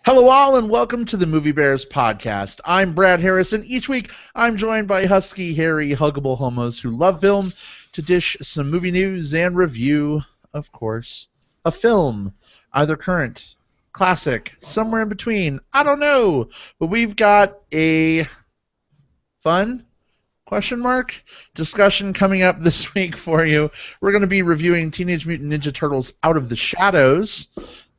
Hello all and welcome to the Movie Bears podcast. I'm Brad Harris and each week I'm joined by husky, hairy, huggable homos who love film to dish some movie news and review, of course, a film, either current, classic, somewhere in between, I don't know, but we've got a fun discussion coming up this week for you. We're going to be reviewing Teenage Mutant Ninja Turtles Out of the Shadows,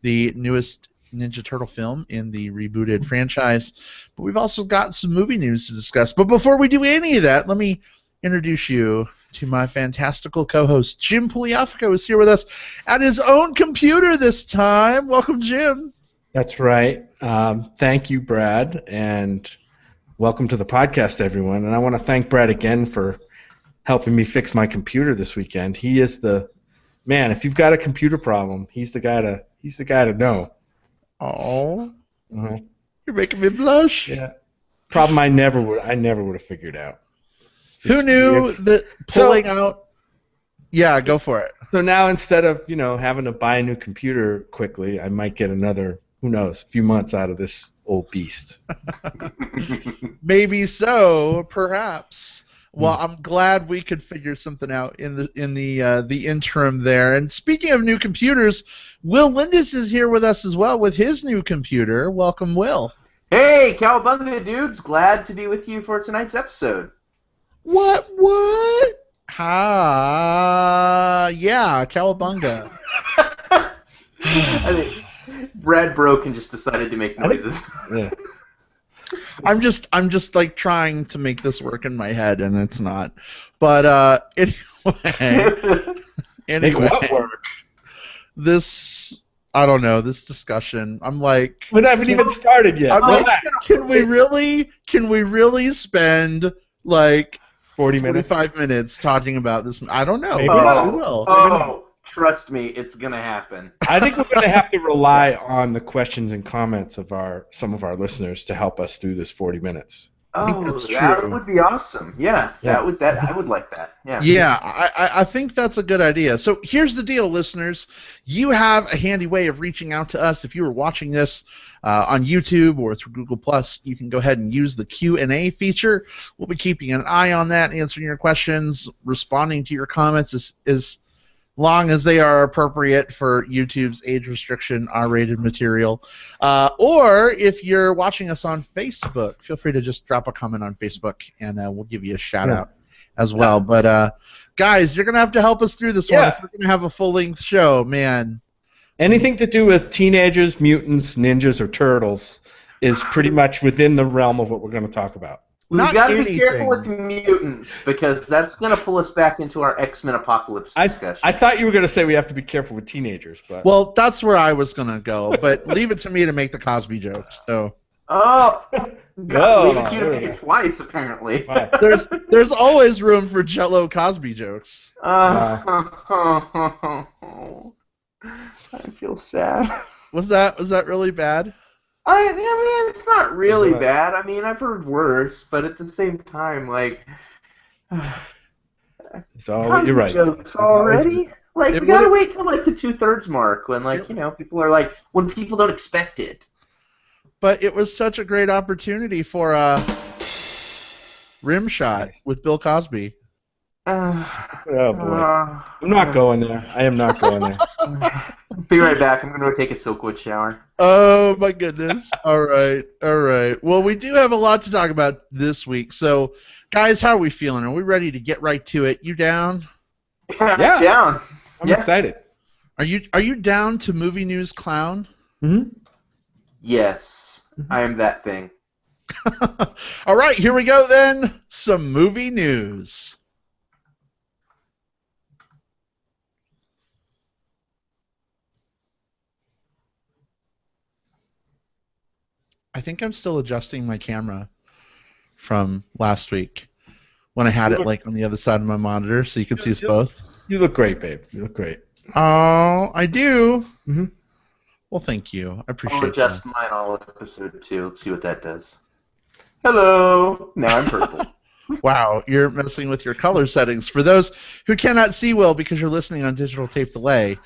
the newest Ninja Turtle film in the rebooted franchise, but we've also got some movie news to discuss. But before we do any of that, let me introduce you to my fantastical co-host. Jim Pugliafico is here with us at his own computer this time. Welcome, Jim. That's right. Thank you, Brad, and welcome to the podcast, everyone. And I want to thank Brad again for helping me fix my computer this weekend. He is the man. If you've got a computer problem, he's the guy to know. Oh, You're making me blush. Yeah, problem I never would have figured out. Who knew that pulling out? Yeah, go for it. So now instead of having to buy a new computer quickly, I might get another, who knows, few months out of this old beast. Maybe so, perhaps. Well, I'm glad we could figure something out in the interim there. And speaking of new computers, Will Lindis is here with us as well with his new computer. Welcome, Will. Hey, cowabunga dudes! Glad to be with you for tonight's episode. What? Yeah, cowabunga. I think Brad broke and just decided to make noises. Yeah. I'm just like trying to make this work in my head, and it's not. But anyway, Make what work? This, I don't know, this discussion. I'm like, we haven't even started yet. I'm like, can we really spend like 40 minutes, 45 minutes talking about this? I don't know. Maybe we will. Trust me, it's gonna happen. I think we're going to have to rely on the questions and comments of some of our listeners to help us through this 40 minutes. Oh, that would be awesome. Yeah. I would like that. Yeah. Yeah, I think that's a good idea. So here's the deal, listeners. You have a handy way of reaching out to us. If you were watching this on YouTube or through Google+, you can go ahead and use the Q&A feature. We'll be keeping an eye on that, answering your questions, responding to your comments as long as they are appropriate for YouTube's age restriction R-rated material. Or if you're watching us on Facebook, feel free to just drop a comment on Facebook, and we'll give you a shout-out as well. But, guys, you're going to have to help us through this one if we're going to have a full-length show, man. Anything to do with teenagers, mutants, ninjas, or turtles is pretty much within the realm of what we're going to talk about. We've got to be careful with mutants, because that's going to pull us back into our X-Men Apocalypse discussion. I thought you were going to say we have to be careful with teenagers. But well, that's where I was going to go, but leave it to me to make the Cosby jokes. So. Oh, God, leave it to you to make it twice, apparently. There's always room for Jello Cosby jokes. I feel sad. Was that really bad? I mean, it's not really bad. I mean, I've heard worse, but at the same time, like, so you're right. Jokes already. Like, we gotta wait till like the 2/3 mark when, like, people are like, when people don't expect it. But it was such a great opportunity for a rim shot with Bill Cosby. Oh boy, I'm not going there. I am not going there. Be right back. I'm going to go take a Silkwood shower. Oh, my goodness. All right. Well, we do have a lot to talk about this week. So, guys, how are we feeling? Are we ready to get right to it? You down? Yeah. Down. I'm excited. Are you down to movie news clown? Mm-hmm. Yes. I am that thing. All right. Here we go, then. Some movie news. I think I'm still adjusting my camera from last week when I had it like on the other side of my monitor so you can see us both. You look great, babe. You look great. Oh, I do? Mm-hmm. Well, thank you. I appreciate it. I'll adjust mine all episode 2. Let's see what that does. Hello. Now I'm purple. Wow, you're messing with your color settings. For those who cannot see Will because you're listening on digital tape delay,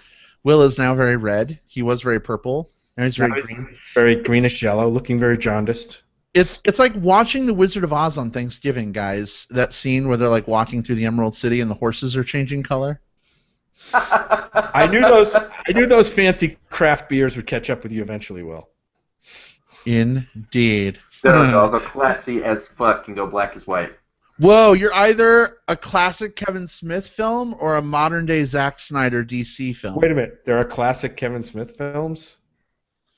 Will is now very red. He was very purple. Now he's very green. Very greenish yellow, looking very jaundiced. It's like watching The Wizard of Oz on Thanksgiving, guys. That scene where they're like walking through the Emerald City and the horses are changing color. I knew those fancy craft beers would catch up with you eventually, Will. Indeed. There we go. I'll go classy as fuck and go black as white. Whoa, you're either a classic Kevin Smith film or a modern day Zack Snyder DC film. Wait a minute, there are classic Kevin Smith films?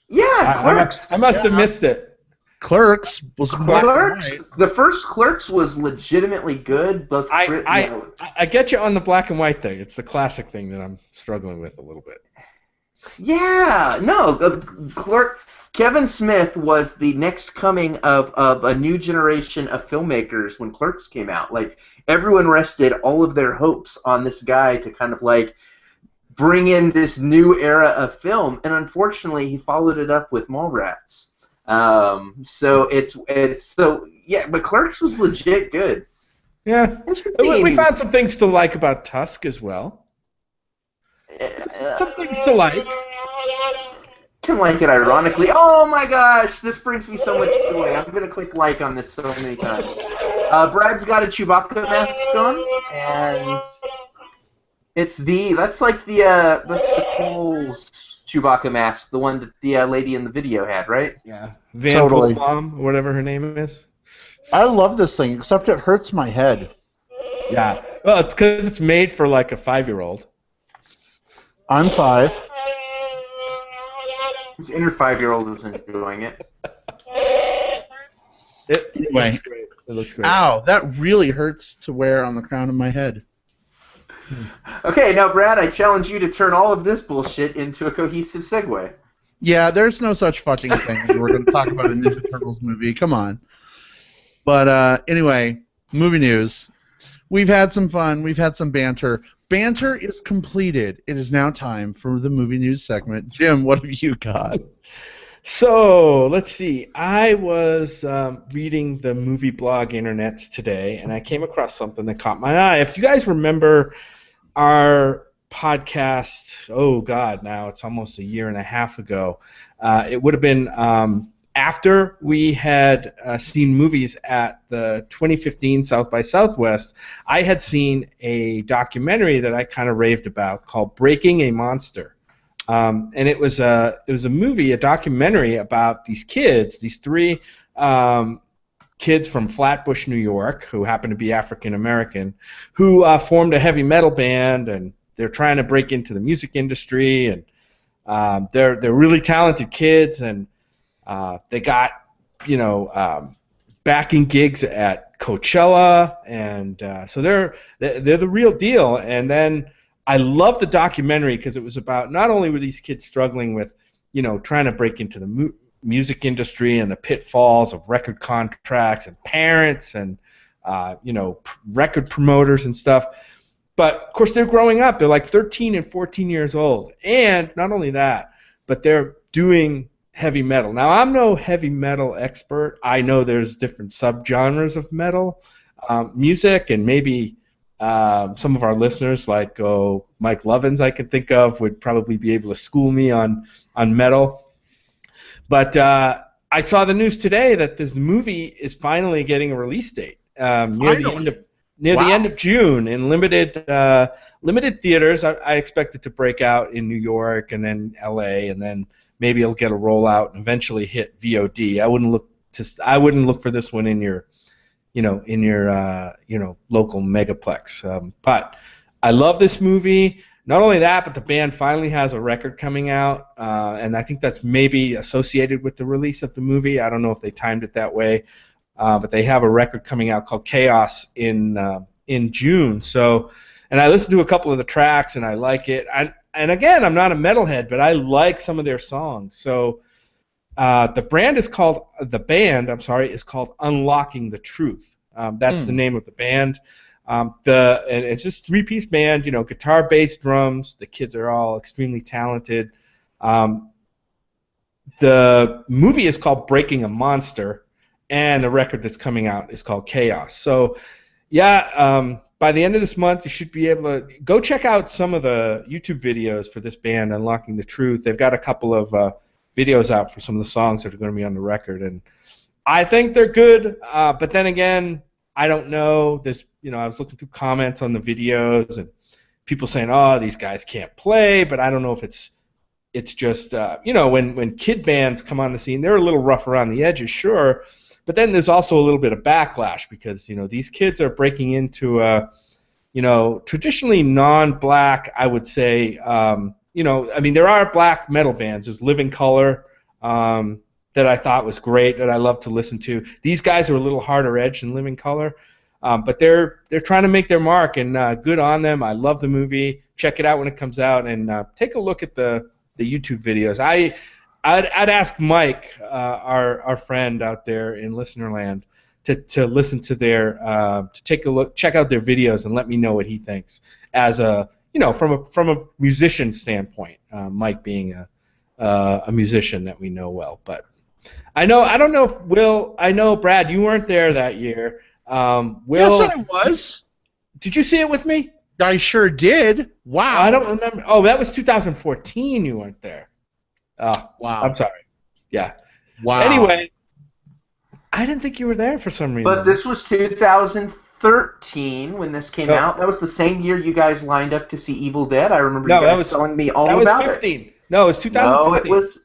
Yeah, Clerks. I must have missed it. Clerks was black and white. The first Clerks was legitimately good. Both I get you on the black and white thing. It's the classic thing that I'm struggling with a little bit. Yeah, no, Kevin Smith was the next coming of a new generation of filmmakers when Clerks came out. Like, everyone rested all of their hopes on this guy to kind of like bring in this new era of film, and unfortunately he followed it up with Mallrats. So but Clerks was legit good. Yeah, we found some things to like about Tusk as well. Some things to like. Can like it ironically. Oh my gosh, this brings me so much joy. I'm gonna click like on this so many times. Brad's got a Chewbacca mask on, and that's the cool Chewbacca mask, the one that the lady in the video had, right? Yeah. Van Totally. Poelbaum, whatever her name is. I love this thing, except it hurts my head. Yeah. Well, it's because it's made for like a 5-year-old. I'm 5. His inner 5-year-old is enjoying it. Anyway. Looks great. It looks great. Ow, that really hurts to wear on the crown of my head. Okay, now Brad, I challenge you to turn all of this bullshit into a cohesive segue. Yeah, there's no such fucking thing. We're going to talk about a Ninja Turtles movie. Come on. But anyway, movie news. We've had some fun. We've had some banter. Banter is completed. It is now time for the movie news segment. Jim, what have you got? So, let's see. I was reading the movie blog internets today, and I came across something that caught my eye. If you guys remember our podcast, oh, God, now it's almost a year and a half ago, it would have been after we had seen movies at the 2015 South by Southwest. I had seen a documentary that I kind of raved about called Breaking a Monster. And it was a movie, a documentary about these kids, these 3 kids from Flatbush, New York, who happen to be African American, who formed a heavy metal band, and they're trying to break into the music industry, and they're really talented kids, and they got backing gigs at Coachella, and so they're the real deal. And then I love the documentary because it was about not only were these kids struggling with, trying to break into the music industry and the pitfalls of record contracts and parents and, record promoters and stuff, but of course they're growing up. They're like 13 and 14 years old. And not only that, but they're doing heavy metal. Now, I'm no heavy metal expert. I know there's different subgenres of metal music, and maybe some of our listeners, like Mike Lovins, I can think of, would probably be able to school me on metal. But I saw the news today that this movie is finally getting a release date near the end of June in limited theaters. I expect it to break out in New York and then L.A. and then maybe it'll get a rollout and eventually hit VOD. I wouldn't look for this one in your local megaplex. But I love this movie. Not only that, but the band finally has a record coming out, and I think that's maybe associated with the release of the movie. I don't know if they timed it that way, but they have a record coming out called Chaos in June. So, and I listened to a couple of the tracks, and I like it. And again, I'm not a metalhead, but I like some of their songs. So the band is called Unlocking the Truth. That's the name of the band. And it's just 3-piece band, guitar, bass, drums. The kids are all extremely talented. The movie is called Breaking a Monster, and the record that's coming out is called Chaos. So, yeah, by the end of this month, you should be able to go check out some of the YouTube videos for this band, Unlocking the Truth. They've got a couple of videos out for some of the songs that are going to be on the record, and I think they're good. But then again, I don't know. There's, I was looking through comments on the videos and people saying, "Oh, these guys can't play," but I don't know if it's just when kid bands come on the scene, they're a little rough around the edges, sure, but then there's also a little bit of backlash because these kids are breaking into traditionally non-black, I would say. There are black metal bands. There's Living Colour that I thought was great, that I love to listen to. These guys are a little harder edge than Living Colour. But they're trying to make their mark, and good on them. I love the movie. Check it out when it comes out, and take a look at the YouTube videos. I'd ask Mike, our friend out there in Listenerland, to listen to their to take a look, check out their videos, and let me know what he thinks. As from a musician standpoint, Mike being a musician that we know well. But I don't know if Will. I know Brad, you weren't there that year. Will, yes, I was. Did you see it with me? I sure did. Wow. I don't remember. Oh, that was 2014. You weren't there. Wow. I'm sorry. Yeah. Wow. Anyway, I didn't think you were there for some reason. But this was 2013 when this came out. That was the same year you guys lined up to see Evil Dead. I remember you guys telling me all about it. That was 15. No, it was 2015. No, it was.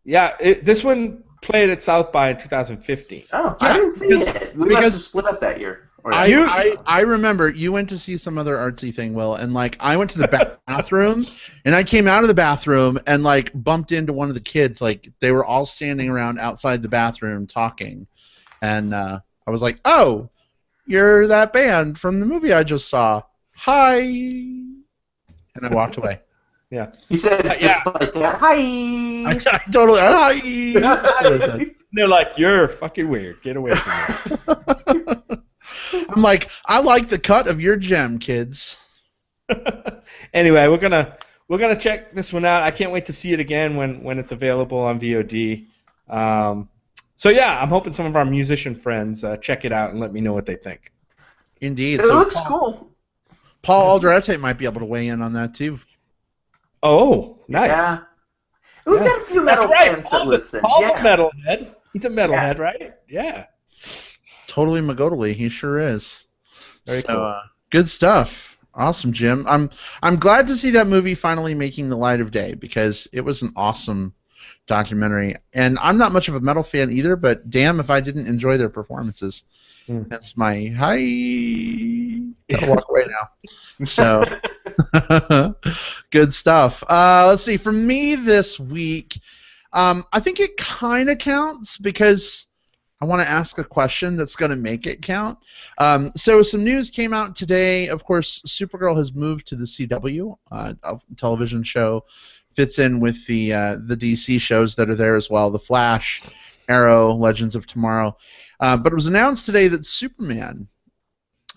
Yeah, this one played at South by in 2015. Oh, yeah, I didn't see it. We must have split up that year. I remember you went to see some other artsy thing, Will, and I went to the bathroom, and I came out of the bathroom and bumped into one of the kids. They were all standing around outside the bathroom talking, and I was like, "Oh, you're that band from the movie I just saw. Hi," and I walked away. Yeah. He said it's just like that. Hi. I totally. Hi. They're like, "You're fucking weird. Get away from me." I'm like, I like the cut of your gem, kids. Anyway, we're gonna check this one out. I can't wait to see it again when it's available on VOD. So yeah, I'm hoping some of our musician friends check it out and let me know what they think. Indeed. It looks cool. Paul Alderete might be able to weigh in on that too. Oh, nice. Yeah. We've got a few metal fans that listen. Paul's a metalhead. He's a metalhead, right? Yeah. Totally McGodely, he sure is. Very cool. Good stuff. Awesome, Jim. I'm glad to see that movie finally making the light of day because it was an awesome documentary. And I'm not much of a metal fan either, but damn if I didn't enjoy their performances. That's my gotta walk away now. So good stuff. Let's see. For me this week, I think it kind of counts because I want to ask a question that's going to make it count. So some news came out today. Of course, Supergirl has moved to the CW, a television show. Fits in with the DC shows that are there as well, The Flash, Arrow, Legends of Tomorrow. But it was announced today that Superman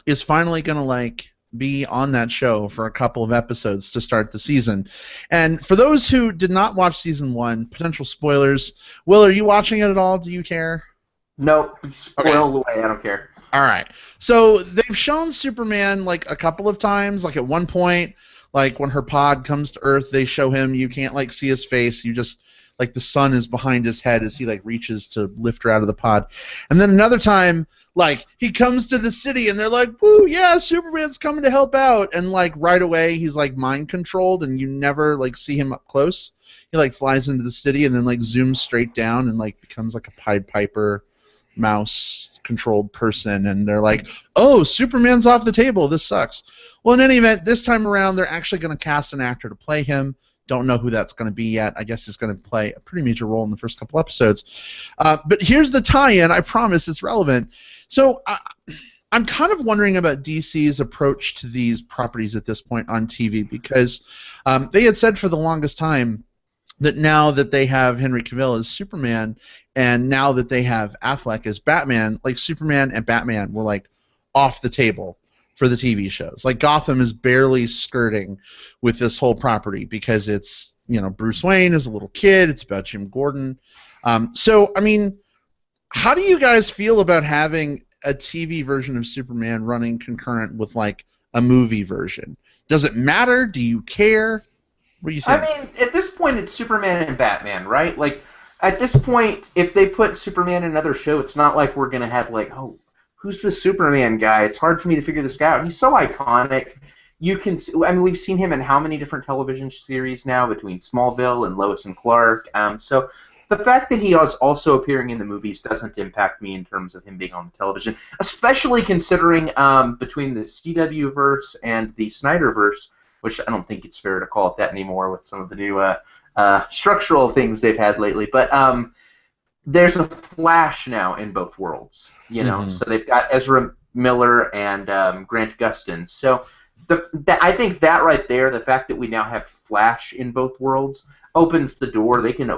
is finally going to be on that show for a couple of episodes to start the season. And for those who did not watch season 1, potential spoilers. Will, are you watching it at all? Do you care? Nope. Spoil away. I don't care. All right. So they've shown Superman a couple of times. At one point, when her pod comes to Earth, they show him. You can't see his face. You just the sun is behind his head as he reaches to lift her out of the pod. And then another time, he comes to the city and they're like, "Woo, yeah, Superman's coming to help out." And right away he's mind controlled and you never see him up close. He flies into the city and then zooms straight down and becomes a Pied Piper mouse controlled person, and they're like, "Oh, Superman's off the table. This sucks." Well, in any event, this time around they're actually going to cast an actor to play him. Don't know who that's going to be yet. I guess he's going to play a pretty major role in the first couple episodes. But here's the tie-in. I promise it's relevant. So I'm kind of wondering about DC's approach to these properties at this point on TV because they had said for the longest time that now that they have Henry Cavill as Superman and now that they have Affleck as Batman, Superman and Batman were off the table for the TV shows. Gotham is barely skirting with this whole property because it's, Bruce Wayne is a little kid, it's about Jim Gordon. So, I mean, how do you guys feel about having a TV version of Superman running concurrent with a movie version? Does it matter? Do you care? What do you I think? mean, at this point, it's Superman and Batman, right? Like, at this point, if they put Superman in another show, it's not like we're gonna have like, oh, who's the Superman guy? It's hard for me to figure this guy out. He's so iconic. I mean, we've seen him in how many different television series now between Smallville and Lois and Clark. So the fact that he is also appearing in the movies doesn't impact me in terms of him being on the television, especially considering between the CW verse and the Snyderverse, which I don't think it's fair to call it that anymore with some of the new structural things they've had lately. But there's a Flash now in both worlds, So they've got Ezra Miller and Grant Gustin. So I think that right there, the fact that we now have Flash in both worlds, opens the door. They can,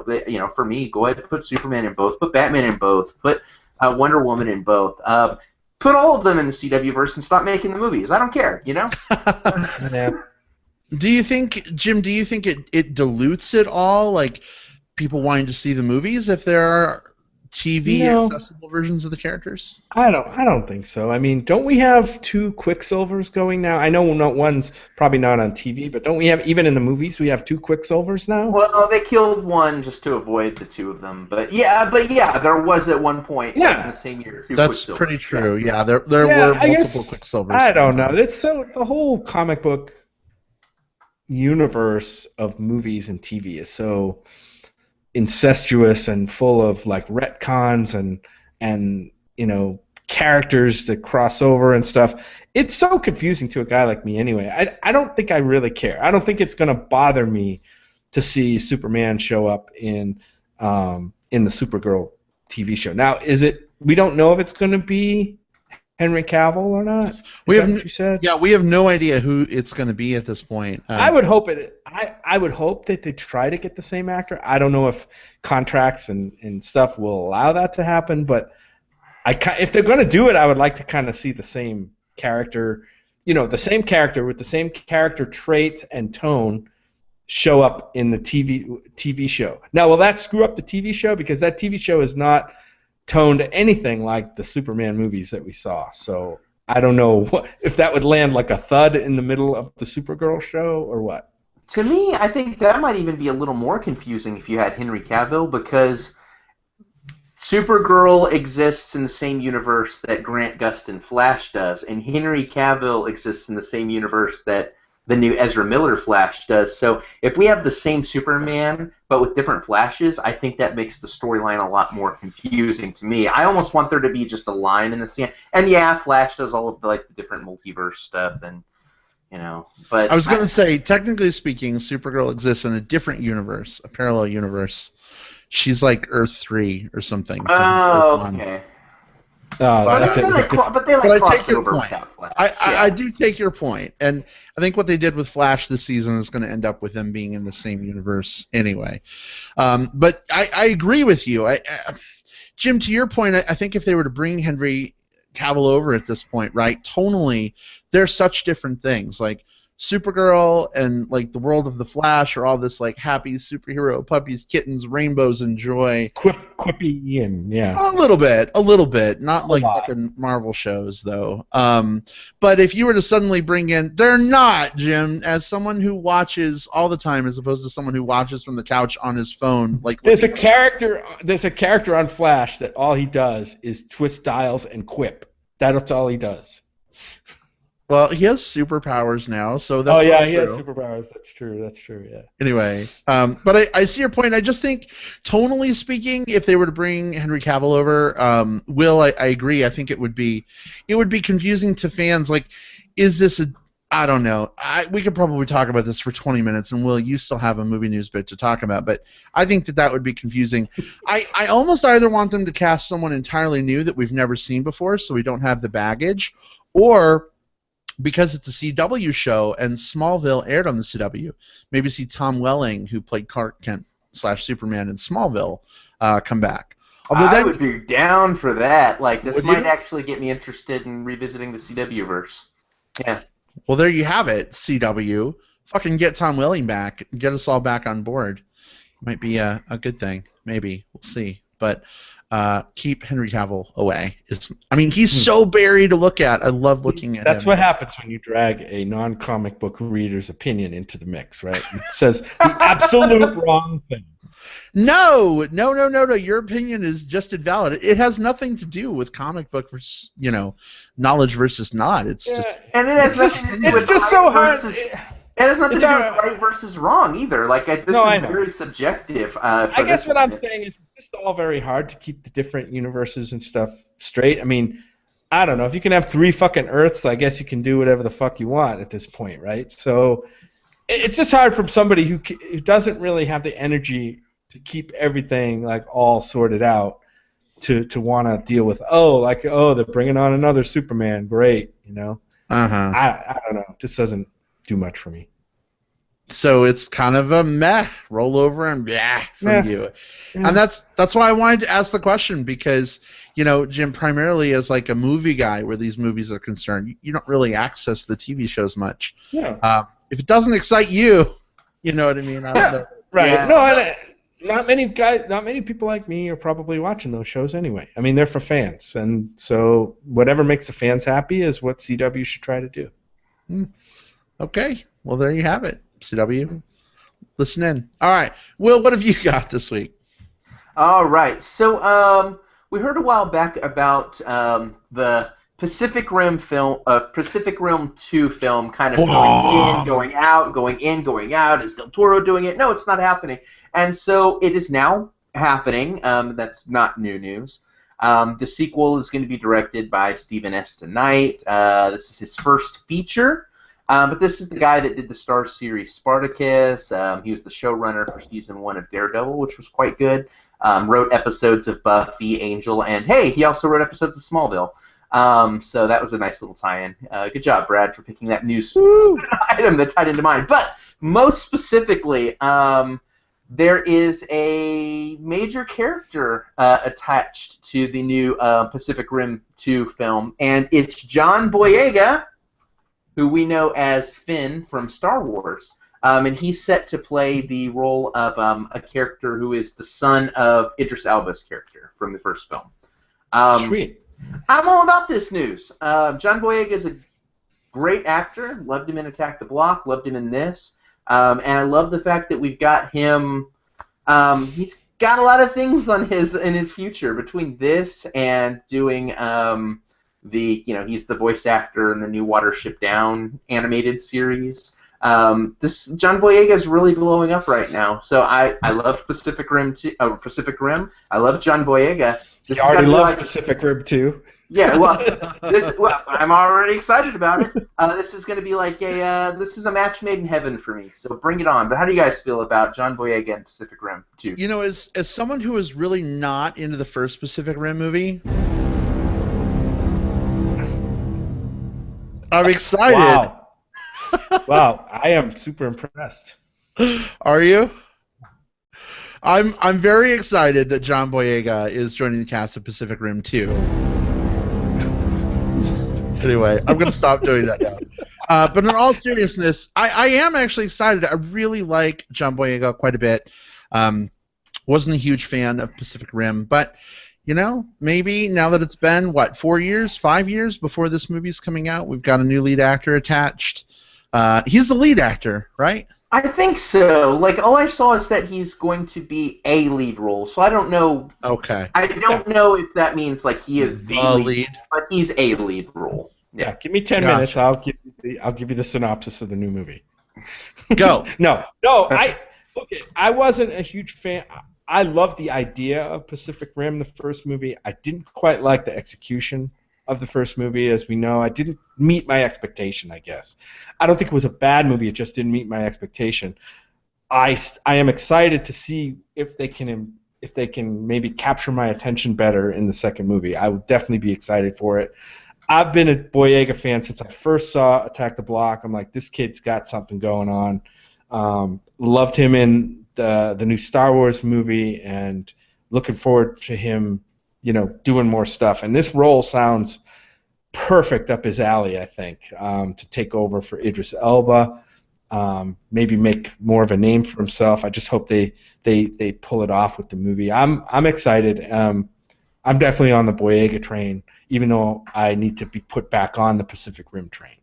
for me, go ahead and put Superman in both, put Batman in both, put Wonder Woman in both. Put all of them in the CW verse and stop making the movies. I don't care, Yeah. Do you think, Jim? Do you think it dilutes it all? Like people wanting to see the movies if there are TV accessible versions of the characters? I don't think so. I mean, don't we have 2 Quicksilvers going now? I know one's probably not on TV, but don't we have, even in the movies, we have 2 Quicksilvers now? Well, they killed one just to avoid the 2 of them. But yeah, there was at one point in the same year 2 That's Quicksilvers. pretty true. Yeah, there were multiple Quicksilvers. I don't know. It's so the whole comic book universe of movies and TV is so incestuous and full of like retcons and characters that cross over and stuff. It's so confusing to a guy like me anyway. I don't think I really care. I don't think it's going to bother me to see Superman show up in the Supergirl TV show. Now, we don't know if it's going to be Henry Cavill or not? What you said? Yeah, we have no idea who it's going to be at this point. I would hope I would hope that they try to get the same actor. I don't know if contracts and stuff will allow that to happen, but if they're going to do it, I would like to kind of see the same character, the same character with the same character traits and tone show up in the TV show. Now, will that screw up the TV show? Because that TV show is not toned anything like the Superman movies that we saw. So I don't know if that would land like a thud in the middle of the Supergirl show or what. To me, I think that might even be a little more confusing if you had Henry Cavill, because Supergirl exists in the same universe that Grant Gustin Flash does, and Henry Cavill exists in the same universe that the new Ezra Miller Flash does. So if we have the same Superman but with different Flashes, I think that makes the storyline a lot more confusing to me. I almost want there to be just a line in the sand. And yeah, Flash does all of the different multiverse stuff, and but I was going to say, technically speaking, Supergirl exists in a different universe, a parallel universe. She's like Earth 3 or something. Oh, okay. But I take your point. I do take your point, and I think what they did with Flash this season is going to end up with them being in the same universe anyway. But I agree with you. Jim, to your point, I think if they were to bring Henry Cavill over at this point, right, tonally, they're such different things. Like Supergirl and like the world of the Flash are all this like happy superhero puppies, kittens, rainbows, and joy. Quippy and yeah. A little bit, not like fucking Marvel shows though. But if you were to suddenly bring in, they're not, Jim, as someone who watches all the time as opposed to someone who watches from the couch on his phone. Like there's a character on Flash that all he does is twist dials and quip. That's all he does. Well, he has superpowers now, so that's he has superpowers. That's true, yeah. Anyway, but I see your point. I just think, tonally speaking, if they were to bring Henry Cavill over, Will, I agree. I think it would be confusing to fans. Like, is this I don't know. We could probably talk about this for 20 minutes, and Will, you still have a movie news bit to talk about, but I think that would be confusing. I almost either want them to cast someone entirely new that we've never seen before, so we don't have the baggage, or because it's a CW show and Smallville aired on the CW, maybe see Tom Welling, who played Clark Kent / Superman in Smallville, come back. Although I would be down for that. Like, this might actually get me interested in revisiting the CW verse. Yeah. Well, there you have it, CW. Fucking get Tom Welling back. Get us all back on board. Might be a good thing. Maybe. We'll see. but keep Henry Cavill away. I mean, he's so buried to look at. I love looking at him. That's what happens when you drag a non-comic book reader's opinion into the mix, right? It says the absolute wrong thing. No. Your opinion is just invalid. It has nothing to do with comic book versus, knowledge versus not. It's just. And it has nothing to do with just so hard. It has nothing to do with right versus wrong either. Like this is very subjective. I guess what I'm saying is it's just all very hard to keep the different universes and stuff straight. I mean, I don't know. If you can have 3 fucking Earths, I guess you can do whatever the fuck you want at this point, right? So it's just hard from somebody who doesn't really have the energy to keep everything like all sorted out to want to deal with they're bringing on another Superman, great, I don't know. It just doesn't do much for me. So it's kind of a meh, roll over and blah from you. And that's why I wanted to ask the question, because, Jim, primarily as like a movie guy where these movies are concerned, you don't really access the TV shows much. Yeah. If it doesn't excite you, you know what I mean? I don't know. Right. Yeah. No, not many people like me are probably watching those shows anyway. I mean, they're for fans, and so whatever makes the fans happy is what CW should try to do. Okay. Well, there you have it. CW, listen in. All right, Will, what have you got this week? All right, so we heard a while back about the Pacific Rim film, Pacific Rim 2 film, kind of going in, going out, going in, going out. Is Del Toro doing it? No, it's not happening. And so it is now happening. That's not new news. The sequel is going to be directed by Stephen S. Knight. This is his first feature. But this is the guy that did the Star series Spartacus. He was the showrunner for season 1 of Daredevil, which was quite good. Wrote episodes of Buffy, Angel, and hey, he also wrote episodes of Smallville. So that was a nice little tie-in. Good job, Brad, for picking that news item that tied into mine. But most specifically, there is a major character attached to the new Pacific Rim 2 film, and it's John Boyega, who we know as Finn from Star Wars. And he's set to play the role of a character who is the son of Idris Elba's character from the first film. Sweet. I'm all about this news. John Boyega is a great actor. Loved him in Attack the Block. Loved him in this. And I love the fact that we've got him. He's got a lot of things in his future between this and doing he's the voice actor in the new Watership Down animated series. This John Boyega is really blowing up right now. So I loved Pacific Rim. I love John Boyega. You already love Pacific Rim 2. Yeah, well, I'm already excited about it. This is going to be like this is a match made in heaven for me. So bring it on. But how do you guys feel about John Boyega and Pacific Rim 2? As someone who is really not into the first Pacific Rim movie, I'm excited. Wow. Wow, I am super impressed. Are you? I'm very excited that John Boyega is joining the cast of Pacific Rim 2. Anyway, I'm going to stop doing that now. But in all seriousness, I am actually excited. I really like John Boyega quite a bit. Wasn't a huge fan of Pacific Rim, but maybe now that it's been, 4 years, 5 years before this movie's coming out, we've got a new lead actor attached. He's the lead actor, right? I think so. Like, all I saw is that he's going to be a lead role, so I don't know. Okay. I don't know if that means, like, he is the lead, but he's a lead role. Yeah, give me 10 minutes. I'll give you the synopsis of the new movie. Go. No. I wasn't a huge fan. I loved the idea of Pacific Rim, the first movie. I didn't quite like the execution of the first movie, as we know. I didn't meet my expectation, I guess. I don't think it was a bad movie. It just didn't meet my expectation. I am excited to see if they can maybe capture my attention better in the second movie. I would definitely be excited for it. I've been a Boyega fan since I first saw Attack the Block. I'm like, this kid's got something going on. Loved him in the new Star Wars movie, and looking forward to him, doing more stuff. And this role sounds perfect up his alley, I think, to take over for Idris Elba. maybe make more of a name for himself. I just hope they pull it off with the movie. I'm excited. I'm definitely on the Boyega train, even though I need to be put back on the Pacific Rim train.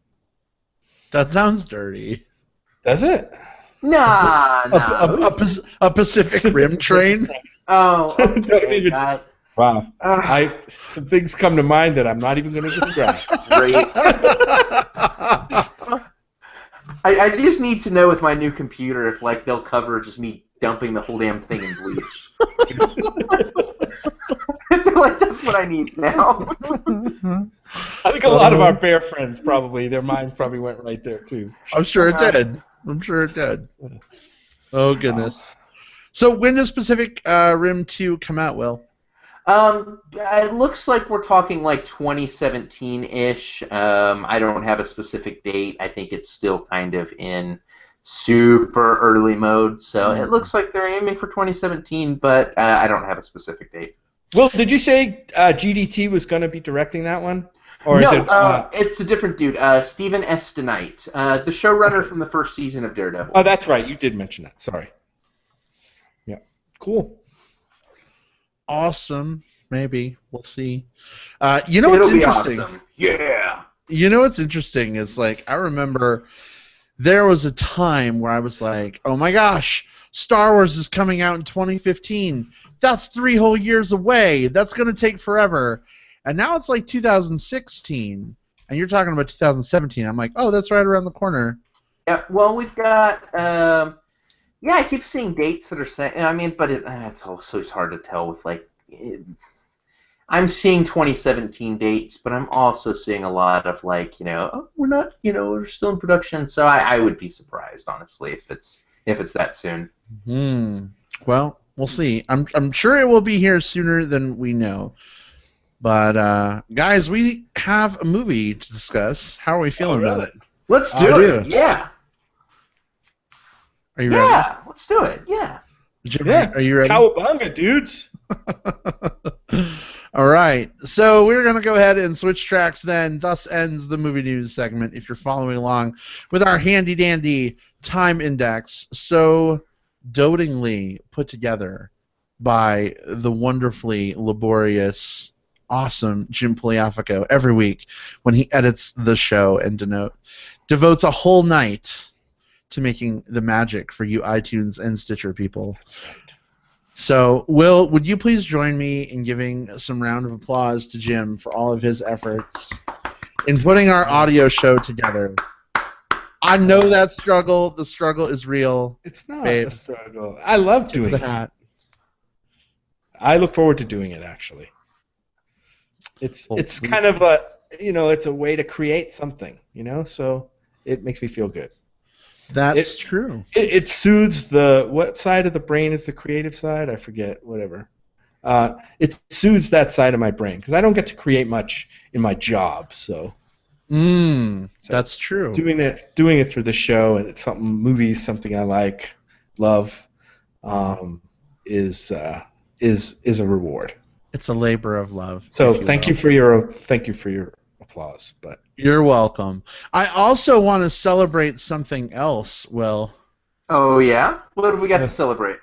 That sounds dirty. Does it? Nah. A Pacific Rim train? Oh, Don't okay. even- Wow. Some things come to mind that I'm not even going to describe. Great. I just need to know with my new computer if like they'll cover just me dumping the whole damn thing in bleach. Like that's what I need now. I think a lot of our bear friends probably, their minds probably went right there too. I'm sure it did. Oh, goodness. So when does Pacific Rim 2 come out, Will? It looks like we're talking like 2017-ish. I don't have a specific date. I think it's still kind of in super early mode, so it looks like they're aiming for 2017, but I don't have a specific date. Well, did you say GDT was going to be directing that one? Or No, is it, it's a different dude, Stephen Estonite, the showrunner from the first season of Daredevil. Oh, that's right. You did mention that. Sorry. Yeah. Cool. Awesome. Maybe. We'll see. You know what's interesting? Awesome. Yeah. You know what's interesting is, like, I remember there was a time where I was like, oh my gosh, Star Wars is coming out in 2015. That's 3 whole years away. That's going to take forever. And now it's like 2016, and you're talking about 2017. I'm like, oh, that's right around the corner. Yeah, well, we've got, I keep seeing dates that are saying, I mean, but it's also hard to tell with, like, I'm seeing 2017 dates, but I'm also seeing a lot of, like, we're not, we're still in production, so I would be surprised, honestly, if it's that soon. Well, we'll see. I'm sure it will be here sooner than we know. But, guys, we have a movie to discuss. How are we feeling about it? Let's do it. Yeah. Are you ready? Yeah, let's do it. Yeah. Jim, are you ready? Cowabunga, dudes. All right. So we're going to go ahead and switch tracks then. Thus ends the movie news segment if you're following along with our handy-dandy time index so dotingly put together by the wonderfully laborious, awesome Jim Poliafico every week when he edits the show and devotes a whole night to making the magic for you iTunes and Stitcher people. So, Will, would you please join me in giving some round of applause to Jim for all of his efforts in putting our audio show together? I know that struggle. The struggle is real. It's not a struggle. I love doing it. I look forward to doing it, actually. It's kind of a, it's a way to create something, so it makes me feel good. That's true. It soothes what side of the brain is the creative side? I forget, whatever. It soothes that side of my brain, because I don't get to create much in my job, so. That's true. Doing it for the show, and it's something I like, love, is a reward. It's a labor of love. So thank you for your applause. But you're welcome. I also want to celebrate something else, Will. Oh yeah? What have we got to celebrate?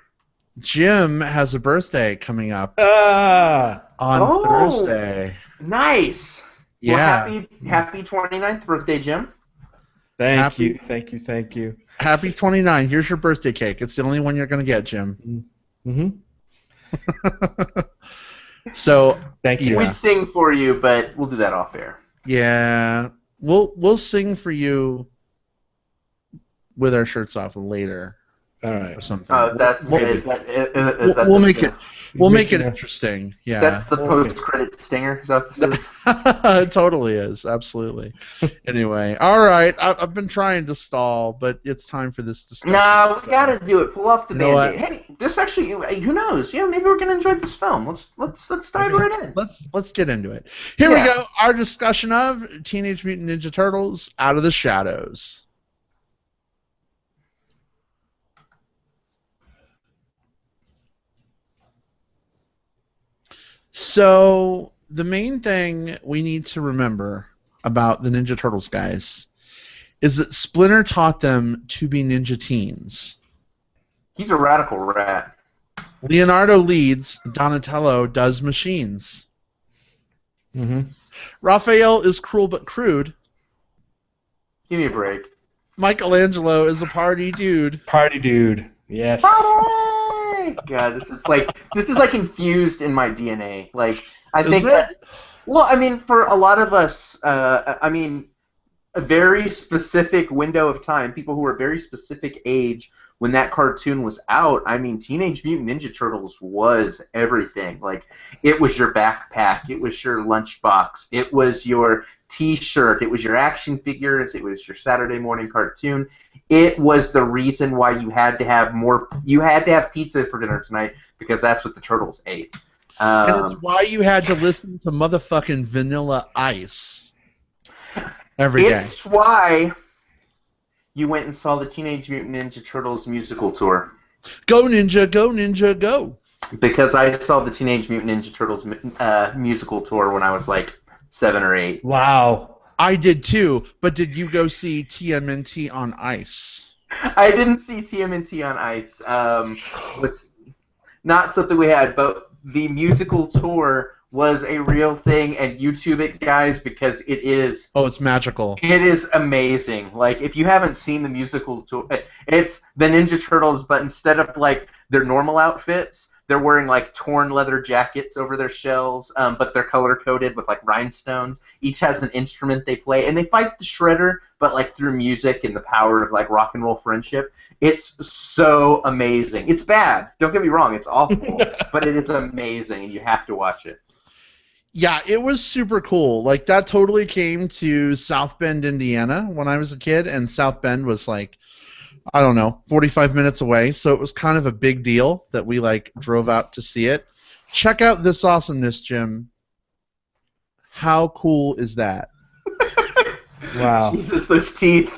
Jim has a birthday coming up on Thursday. Nice. Yeah. Well, happy 29th birthday, Jim. Thank you. Happy 29. Here's your birthday cake. It's the only one you're going to get, Jim. Mm-hmm. So thank you. We'd sing for you, but we'll do that off air. Yeah, we'll sing for you with our shirts off later. All right. Or something. We'll make it interesting. Yeah. That's the post-credit stinger. Is that what this is? It totally is. Absolutely. Anyway, all right. I've been trying to stall, but it's time for this discussion. No, we gotta do it. Pull off the Band-Aid. Hey, this actually, who knows? Yeah, maybe we're gonna enjoy this film. Let's dive right in. Let's get into it. Here we go. Our discussion of Teenage Mutant Ninja Turtles: Out of the Shadows. So, the main thing we need to remember about the Ninja Turtles, guys, is that Splinter taught them to be ninja teens. He's a radical rat. Leonardo leads, Donatello does machines. Mm-hmm. Raphael is cruel but crude. Give me a break. Michelangelo is a party dude. Party dude. Yes. Party! God, this is like infused in my DNA. Like, I think Isn't it? that. Well, I mean, for a lot of us, I mean, a very specific window of time, people who were a very specific age when that cartoon was out, I mean, Teenage Mutant Ninja Turtles was everything. Like, it was your backpack, it was your lunchbox, it was your T-shirt, it was your action figures, it was your Saturday morning cartoon. It was the reason why you had to have pizza for dinner tonight, because that's what the Turtles ate. And it's why you had to listen to motherfucking Vanilla Ice every day. It's why you went and saw the Teenage Mutant Ninja Turtles musical tour. Go Ninja, go Ninja, go! Because I saw the Teenage Mutant Ninja Turtles musical tour when I was like 7 or 8. Wow. I did too, but did you go see TMNT on Ice? I didn't see TMNT on Ice. It's not something we had, but the musical tour was a real thing, and YouTube it, guys, because it is. Oh, it's magical. It is amazing. Like, if you haven't seen the musical tour, it's the Ninja Turtles, but instead of like their normal outfits, they're wearing like torn leather jackets over their shells, but they're color coded with like rhinestones. Each has an instrument they play, and they fight the Shredder, but like through music and the power of like rock and roll friendship. It's so amazing. It's bad. Don't get me wrong. It's awful, but it is amazing, and you have to watch it. Yeah, it was super cool. Like, that totally came to South Bend, Indiana when I was a kid, and South Bend was like, I don't know, 45 minutes away, so it was kind of a big deal that we, like, drove out to see it. Check out this awesomeness, Jim. How cool is that? Wow. Jesus, those teeth.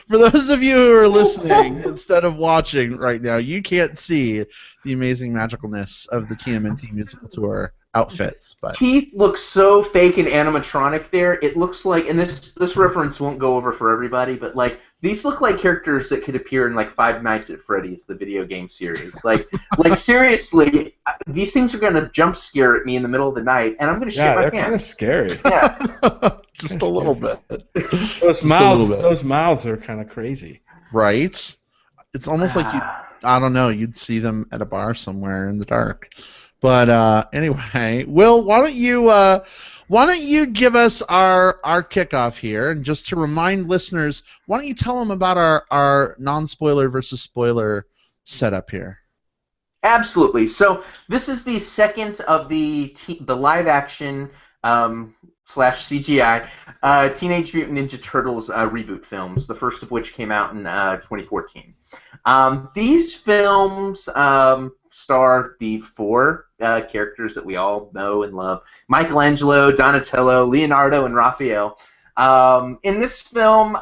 For those of you who are listening instead of watching right now, you can't see the amazing magicalness of the TMNT musical tour outfits. But Teeth look so fake and animatronic there. It looks like, and this reference won't go over for everybody, but like these look like characters that could appear in like Five Nights at Freddy's, the video game series. Like seriously, these things are gonna jump scare at me in the middle of the night, and I'm gonna shit my they're pants. kind of scary. Yeah. just a little bit. Those mouths are kind of crazy. Right? It's almost like I don't know, you'd see them at a bar somewhere in the dark. But anyway, Will, why don't you give us our kickoff here, and just to remind listeners, why don't you tell them about our non-spoiler versus spoiler setup here? Absolutely. So this is the second of the live-action slash CGI Teenage Mutant Ninja Turtles reboot films, the first of which came out in 2014. These films star the four characters that we all know and love: Michelangelo, Donatello, Leonardo, and Raphael. In this film,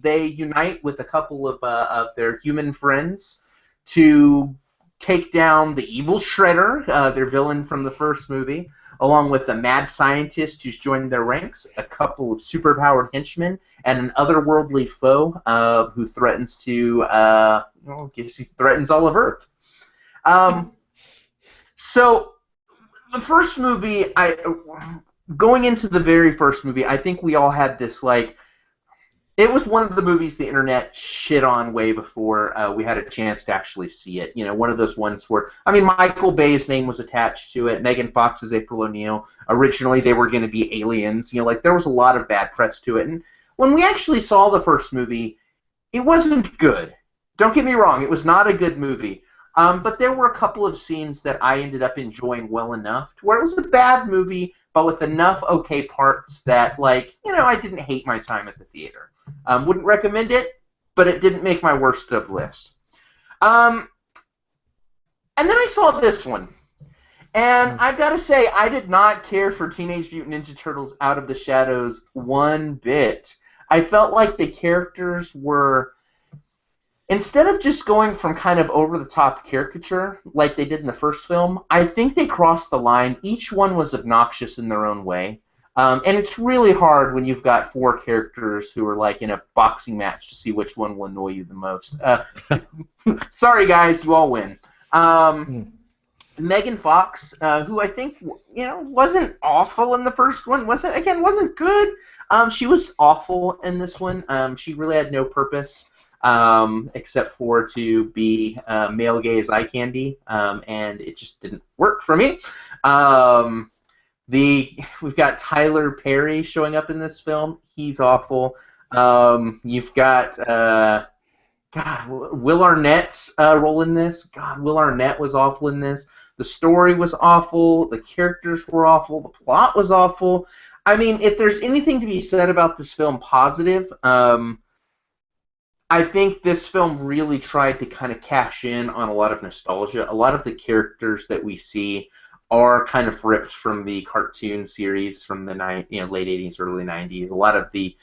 they unite with a couple of their human friends to take down the evil Shredder, their villain from the first movie, along with a mad scientist who's joined their ranks, a couple of superpowered henchmen, and an otherworldly foe who threatens to, he threatens all of Earth. So, the first movie, going into the very first movie, I think we all had this, like, it was one of the movies the internet shit on way before we had a chance to actually see it. You know, one of those ones where, I mean, Michael Bay's name was attached to it, Megan Fox's April O'Neil. Originally, they were going to be aliens. You know, like, there was a lot of bad press to it. And when we actually saw the first movie, it wasn't good. Don't get me wrong, it was not a good movie. But there were a couple of scenes that I ended up enjoying well enough to where it was a bad movie, but with enough okay parts that, like, you know, I didn't hate my time at the theater. Wouldn't recommend it, but it didn't make my worst of list. And then I saw this one. And I've got to say, I did not care for Teenage Mutant Ninja Turtles Out of the Shadows one bit. I felt like the characters were, instead of just going from kind of over-the-top caricature like they did in the first film, I think they crossed the line. Each one was obnoxious in their own way. And it's really hard when you've got 4 characters who are like in a boxing match to see which one will annoy you the most. Sorry, guys, you all win. Megan Fox, who I think wasn't awful in the first one, wasn't good. She was awful in this one. She really had no purpose except for to be male gaze eye candy, and it just didn't work for me. We've got Tyler Perry showing up in this film. He's awful. You've got Will Arnett's role in this. God, Will Arnett was awful in this. The story was awful. The characters were awful. The plot was awful. I mean, if there's anything to be said about this film positive, I think this film really tried to kind of cash in on a lot of nostalgia. A lot of the characters that we see are kind of ripped from the cartoon series from the late 80s, early 90s. A lot of the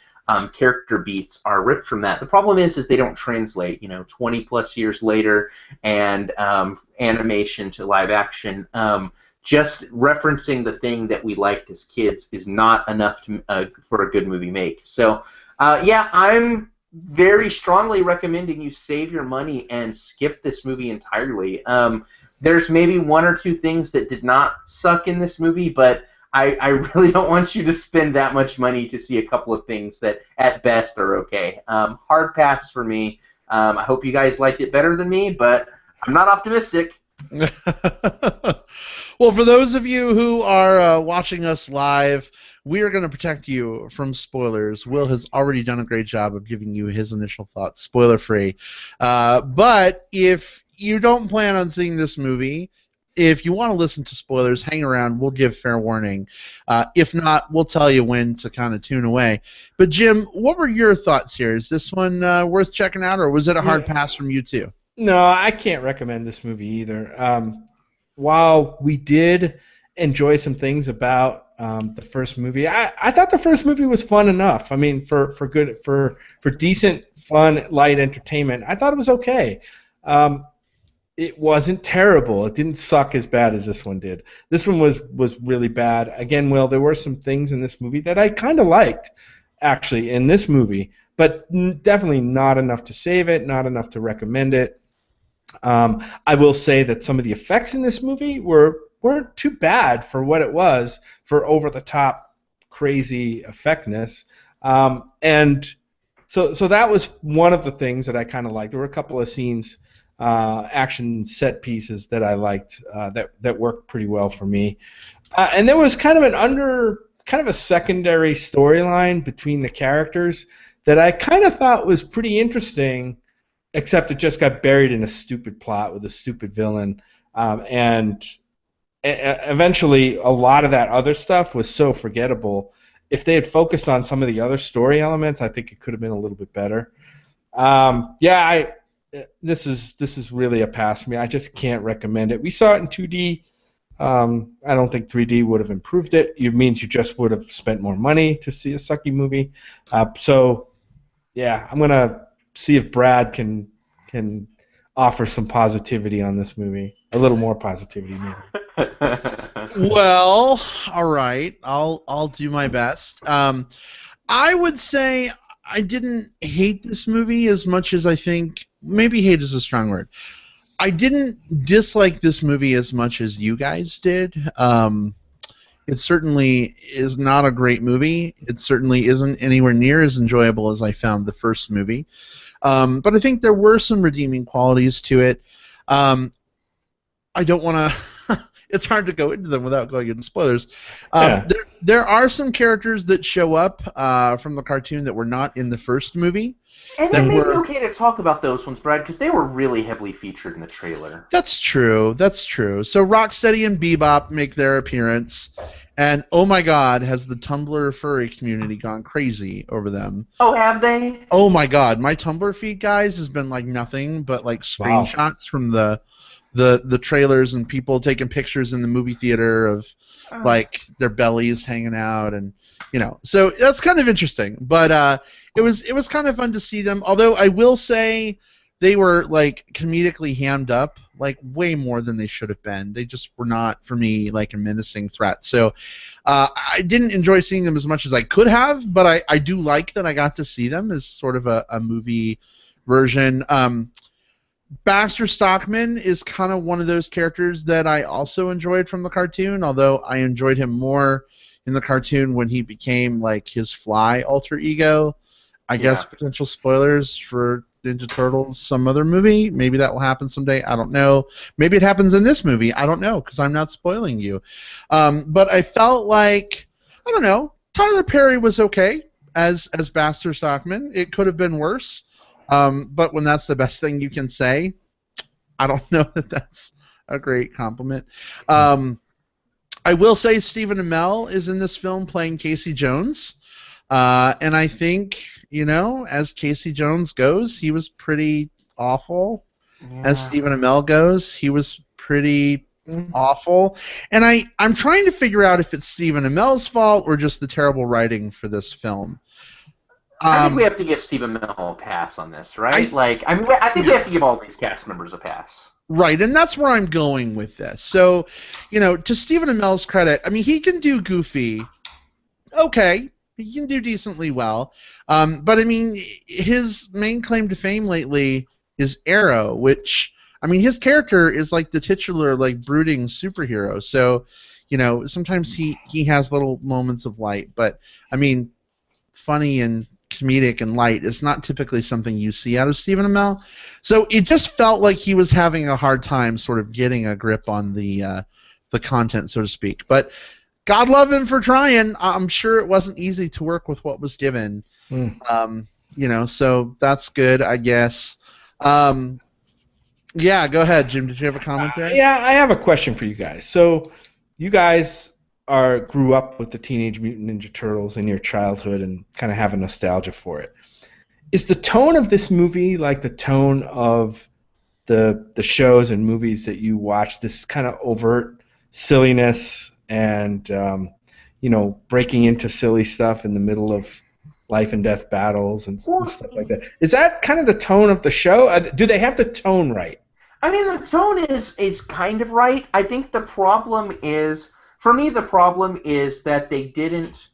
character beats are ripped from that. The problem is they don't translate. 20 plus years later, and animation to live action. Just referencing the thing that we liked as kids is not enough for a good movie make. So, I'm very strongly recommending you save your money and skip this movie entirely. There's maybe 1 or 2 things that did not suck in this movie, but I really don't want you to spend that much money to see a couple of things that at best are okay. Hard pass for me. I hope you guys liked it better than me, but I'm not optimistic. Well, for those of you who are watching us live, we are going to protect you from spoilers. Will has already done a great job of giving you his initial thoughts, spoiler-free. But if you don't plan on seeing this movie, if you want to listen to spoilers, hang around. We'll give fair warning. If not, we'll tell you when to kind of tune away. But, Jim, what were your thoughts here? Is this one worth checking out, or was it a hard pass from you too? No, I can't recommend this movie either. While we did enjoy some things about the first movie, I thought the first movie was fun enough. I mean, for decent, fun, light entertainment, I thought it was okay. It wasn't terrible. It didn't suck as bad as this one did. This one was really bad. Again, Will, there were some things in this movie that I kind of liked, actually, in this movie, but definitely not enough to save it, not enough to recommend it. I will say that some of the effects in this movie weren't too bad for what it was, for over-the-top, crazy effectiveness. And so that was one of the things that I kind of liked. There were a couple of scenes, action set pieces that I liked that worked pretty well for me. And there was kind of a secondary storyline between the characters that I kind of thought was pretty interesting, except it just got buried in a stupid plot with a stupid villain. And eventually a lot of that other stuff was so forgettable. If they had focused on some of the other story elements, I think it could have been a little bit better. This is really a pass for me. I just can't recommend it. We saw it in 2D. I don't think 3D would have improved it. It means you just would have spent more money to see a sucky movie. I'm gonna see if Brad can offer some positivity on this movie. A little more positivity, maybe. Well, all right. I'll do my best. I would say I didn't hate this movie as much as I think. Maybe hate is a strong word. I didn't dislike this movie as much as you guys did. It certainly is not a great movie. It certainly isn't anywhere near as enjoyable as I found the first movie. But I think there were some redeeming qualities to it. I don't want to... It's hard to go into them without going into spoilers. There are some characters that show up from the cartoon that were not in the first movie. And it may be okay to talk about those ones, Brad, because they were really heavily featured in the trailer. That's true. So Rocksteady and Bebop make their appearance, and oh my God, has the Tumblr furry community gone crazy over them? Oh, have they? Oh my God, my Tumblr feed, guys, has been like nothing but like screenshots from the trailers and people taking pictures in the movie theater of like their bellies hanging out, and so that's kind of interesting. But it was kind of fun to see them. Although I will say they were like comedically hammed up. like way more than they should have been. They just were not, for me, like a menacing threat. So I didn't enjoy seeing them as much as I could have, but I do like that I got to see them as sort of a movie version. Baxter Stockman is kind of one of those characters that I also enjoyed from the cartoon, although I enjoyed him more in the cartoon when he became like his Fly alter ego. I guess potential spoilers for Ninja Turtles, some other movie. Maybe that will happen someday. I don't know. Maybe it happens in this movie. I don't know because I'm not spoiling you. But I felt like, I don't know, Tyler Perry was okay as Baxter Stockman. It could have been worse. But when that's the best thing you can say, I don't know that that's a great compliment. I will say Stephen Amell is in this film playing Casey Jones. And I think, you know, as Casey Jones goes, he was pretty awful. Yeah. As Stephen Amell goes, he was pretty awful. And I'm trying to figure out if it's Stephen Amell's fault or just the terrible writing for this film. I think we have to give Stephen Amell a pass on this, right? I think we have to give all these cast members a pass. Right, and that's where I'm going with this. So, you know, to Stephen Amell's credit, I mean, he can do Goofy. Okay, he can do decently well. But, I mean, his main claim to fame lately is Arrow, which, I mean, his character is like the titular, like, brooding superhero. So, you know, sometimes he has little moments of light. But, I mean, funny and comedic and light is not typically something you see out of Stephen Amell. So it just felt like he was having a hard time sort of getting a grip on the content, so to speak. But God love him for trying. I'm sure it wasn't easy to work with what was given. You know, so that's good, I guess. Yeah, go ahead, Jim. Did you have a comment there? Yeah, I have a question for you guys. So you guys grew up with the Teenage Mutant Ninja Turtles in your childhood and kind of have a nostalgia for it. Is the tone of this movie like the tone of the shows and movies that you watch? This kind of overt silliness and you know, breaking into silly stuff in the middle of life and death battles and stuff like that. Is that kind of the tone of the show? Do they have the tone right? I mean, the tone is kind of right. I think the problem is, for me, the problem is that they didn't.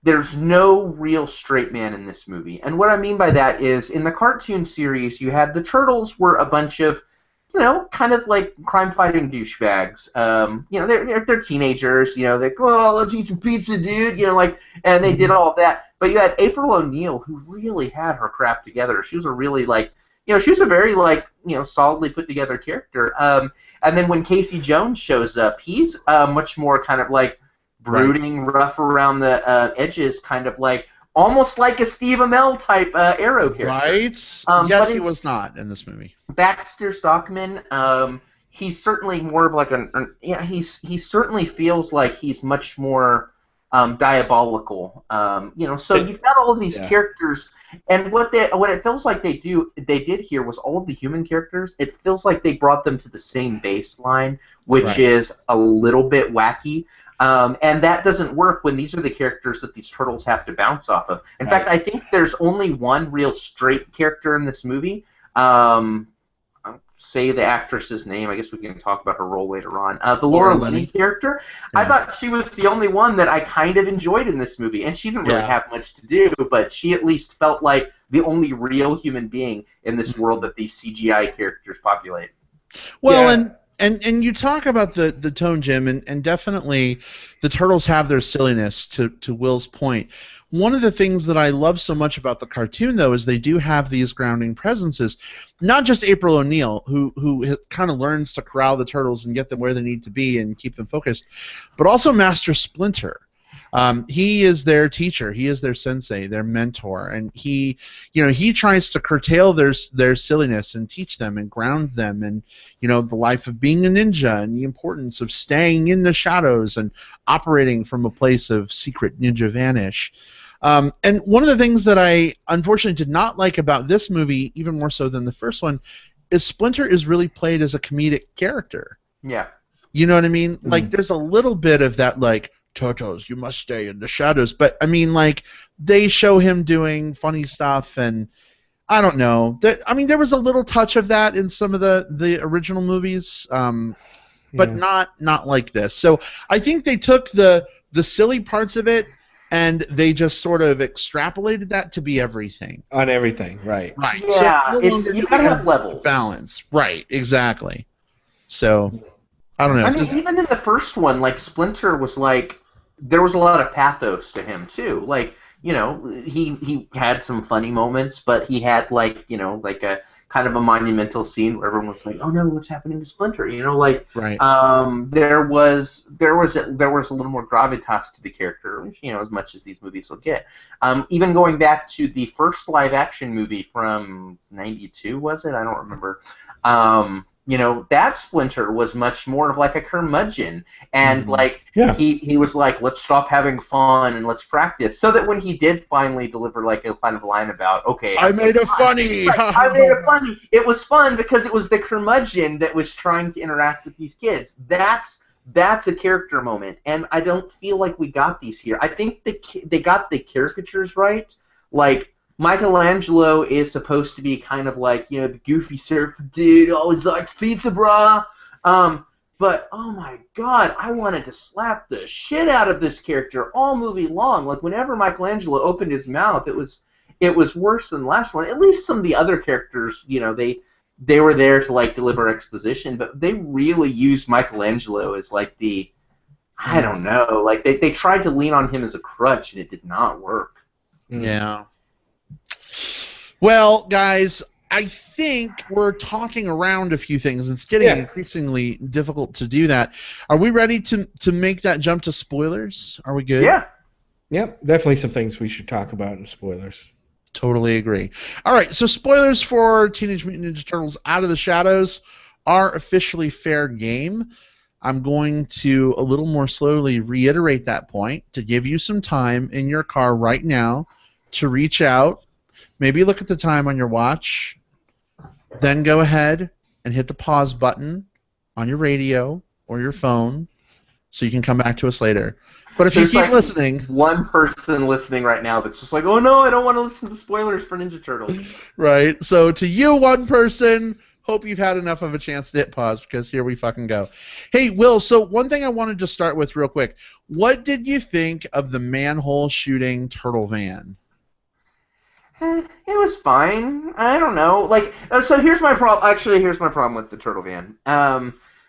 There's no real straight man in this movie, and what I mean by that is, in the cartoon series, you had the Turtles were a bunch of, you know, kind of like crime-fighting douchebags. You know, they're teenagers. You know, they let's eat some pizza, dude. You know, like, and they did all of that. But you had April O'Neil, who really had her crap together. She was a really, like, you know, she was a very, like, you know, solidly put together character. And then when Casey Jones shows up, he's much more kind of like brooding, rough around the edges, kind of like almost like a Steve Amell type Arrow character. Right. Yet he was not in this movie. Baxter Stockman, he's certainly more of like he certainly feels like he's much more diabolical. You know, so you've got all of these characters. And what it feels like they did here was all of the human characters. It feels like they brought them to the same baseline, which is a little bit wacky. And that doesn't work when these are the characters that these turtles have to bounce off of. In fact, I think there's only one real straight character in this movie. I'll say the actress's name. I guess we can talk about her role later on. The Laura Linney character. Yeah. I thought she was the only one that I kind of enjoyed in this movie, and she didn't really have much to do, but she at least felt like the only real human being in this world that these CGI characters populate. Well, and you talk about the tone, Jim, and definitely the Turtles have their silliness, to Will's point. One of the things that I love so much about the cartoon, though, is they do have these grounding presences. Not just April O'Neil, who kind of learns to corral the Turtles and get them where they need to be and keep them focused, but also Master Splinter. He is their teacher. He is their sensei, their mentor, and he tries to curtail their silliness and teach them and ground them, and the life of being a ninja and the importance of staying in the shadows and operating from a place of secret ninja vanish. And one of the things that I unfortunately did not like about this movie, even more so than the first one, is Splinter is really played as a comedic character. Yeah. You know what I mean? Mm-hmm. Like, there's a little bit of that, like, Turtles, you must stay in the shadows. But, I mean, like, they show him doing funny stuff, and I don't know. I mean, there was a little touch of that in some of the original movies, but not like this. So I think they took the silly parts of it and they just sort of extrapolated that to be everything. On everything, right? Right. Yeah, so you gotta have levels. Balance. Right. Exactly. So I don't know. I mean, even in the first one, like Splinter was like, there was a lot of pathos to him too. Like, you know, he had some funny moments, but he had like, you know, like a kind of a monumental scene where everyone was like, "Oh no, what's happening to Splinter?" You know, like, right. There was a little more gravitas to the character, which, you know, as much as these movies will get. Even going back to the first live action movie from '92, was it? I don't remember. You know, that Splinter was much more of like a curmudgeon, and he was like, let's stop having fun and let's practice, so that when he did finally deliver like a kind of line about, okay, I made it funny. Right, I made it funny. It was fun because it was the curmudgeon that was trying to interact with these kids. That's a character moment, and I don't feel like we got these here. I think they got the caricatures right, like. Michelangelo is supposed to be kind of like, you know, the goofy surfer dude, always likes pizza, brah. But, oh my god, I wanted to slap the shit out of this character all movie long. Like, whenever Michelangelo opened his mouth, it was worse than the last one. At least some of the other characters, you know, they were there to, like, deliver exposition, but they really used Michelangelo as, like, I don't know, like, they tried to lean on him as a crutch, and it did not work. Yeah. Well, guys, I think we're talking around a few things. It's getting increasingly difficult to do that. Are we ready to make that jump to spoilers? Are we good? Yeah. Yep, definitely some things we should talk about in spoilers. Totally agree. All right, so spoilers for Teenage Mutant Ninja Turtles Out of the Shadows are officially fair game. I'm going to a little more slowly reiterate that point to give you some time in your car right now to reach out. Maybe look at the time on your watch, then go ahead and hit the pause button on your radio or your phone so you can come back to us later. But if you keep listening... one person listening right now that's just like, oh no, I don't want to listen to spoilers for Ninja Turtles. Right, so to you, one person, hope you've had enough of a chance to hit pause because here we fucking go. Hey, Will, so one thing I wanted to start with real quick. What did you think of the manhole shooting turtle van? It was fine. I don't know. Like, so here's my problem. Actually, here's my problem with the turtle van.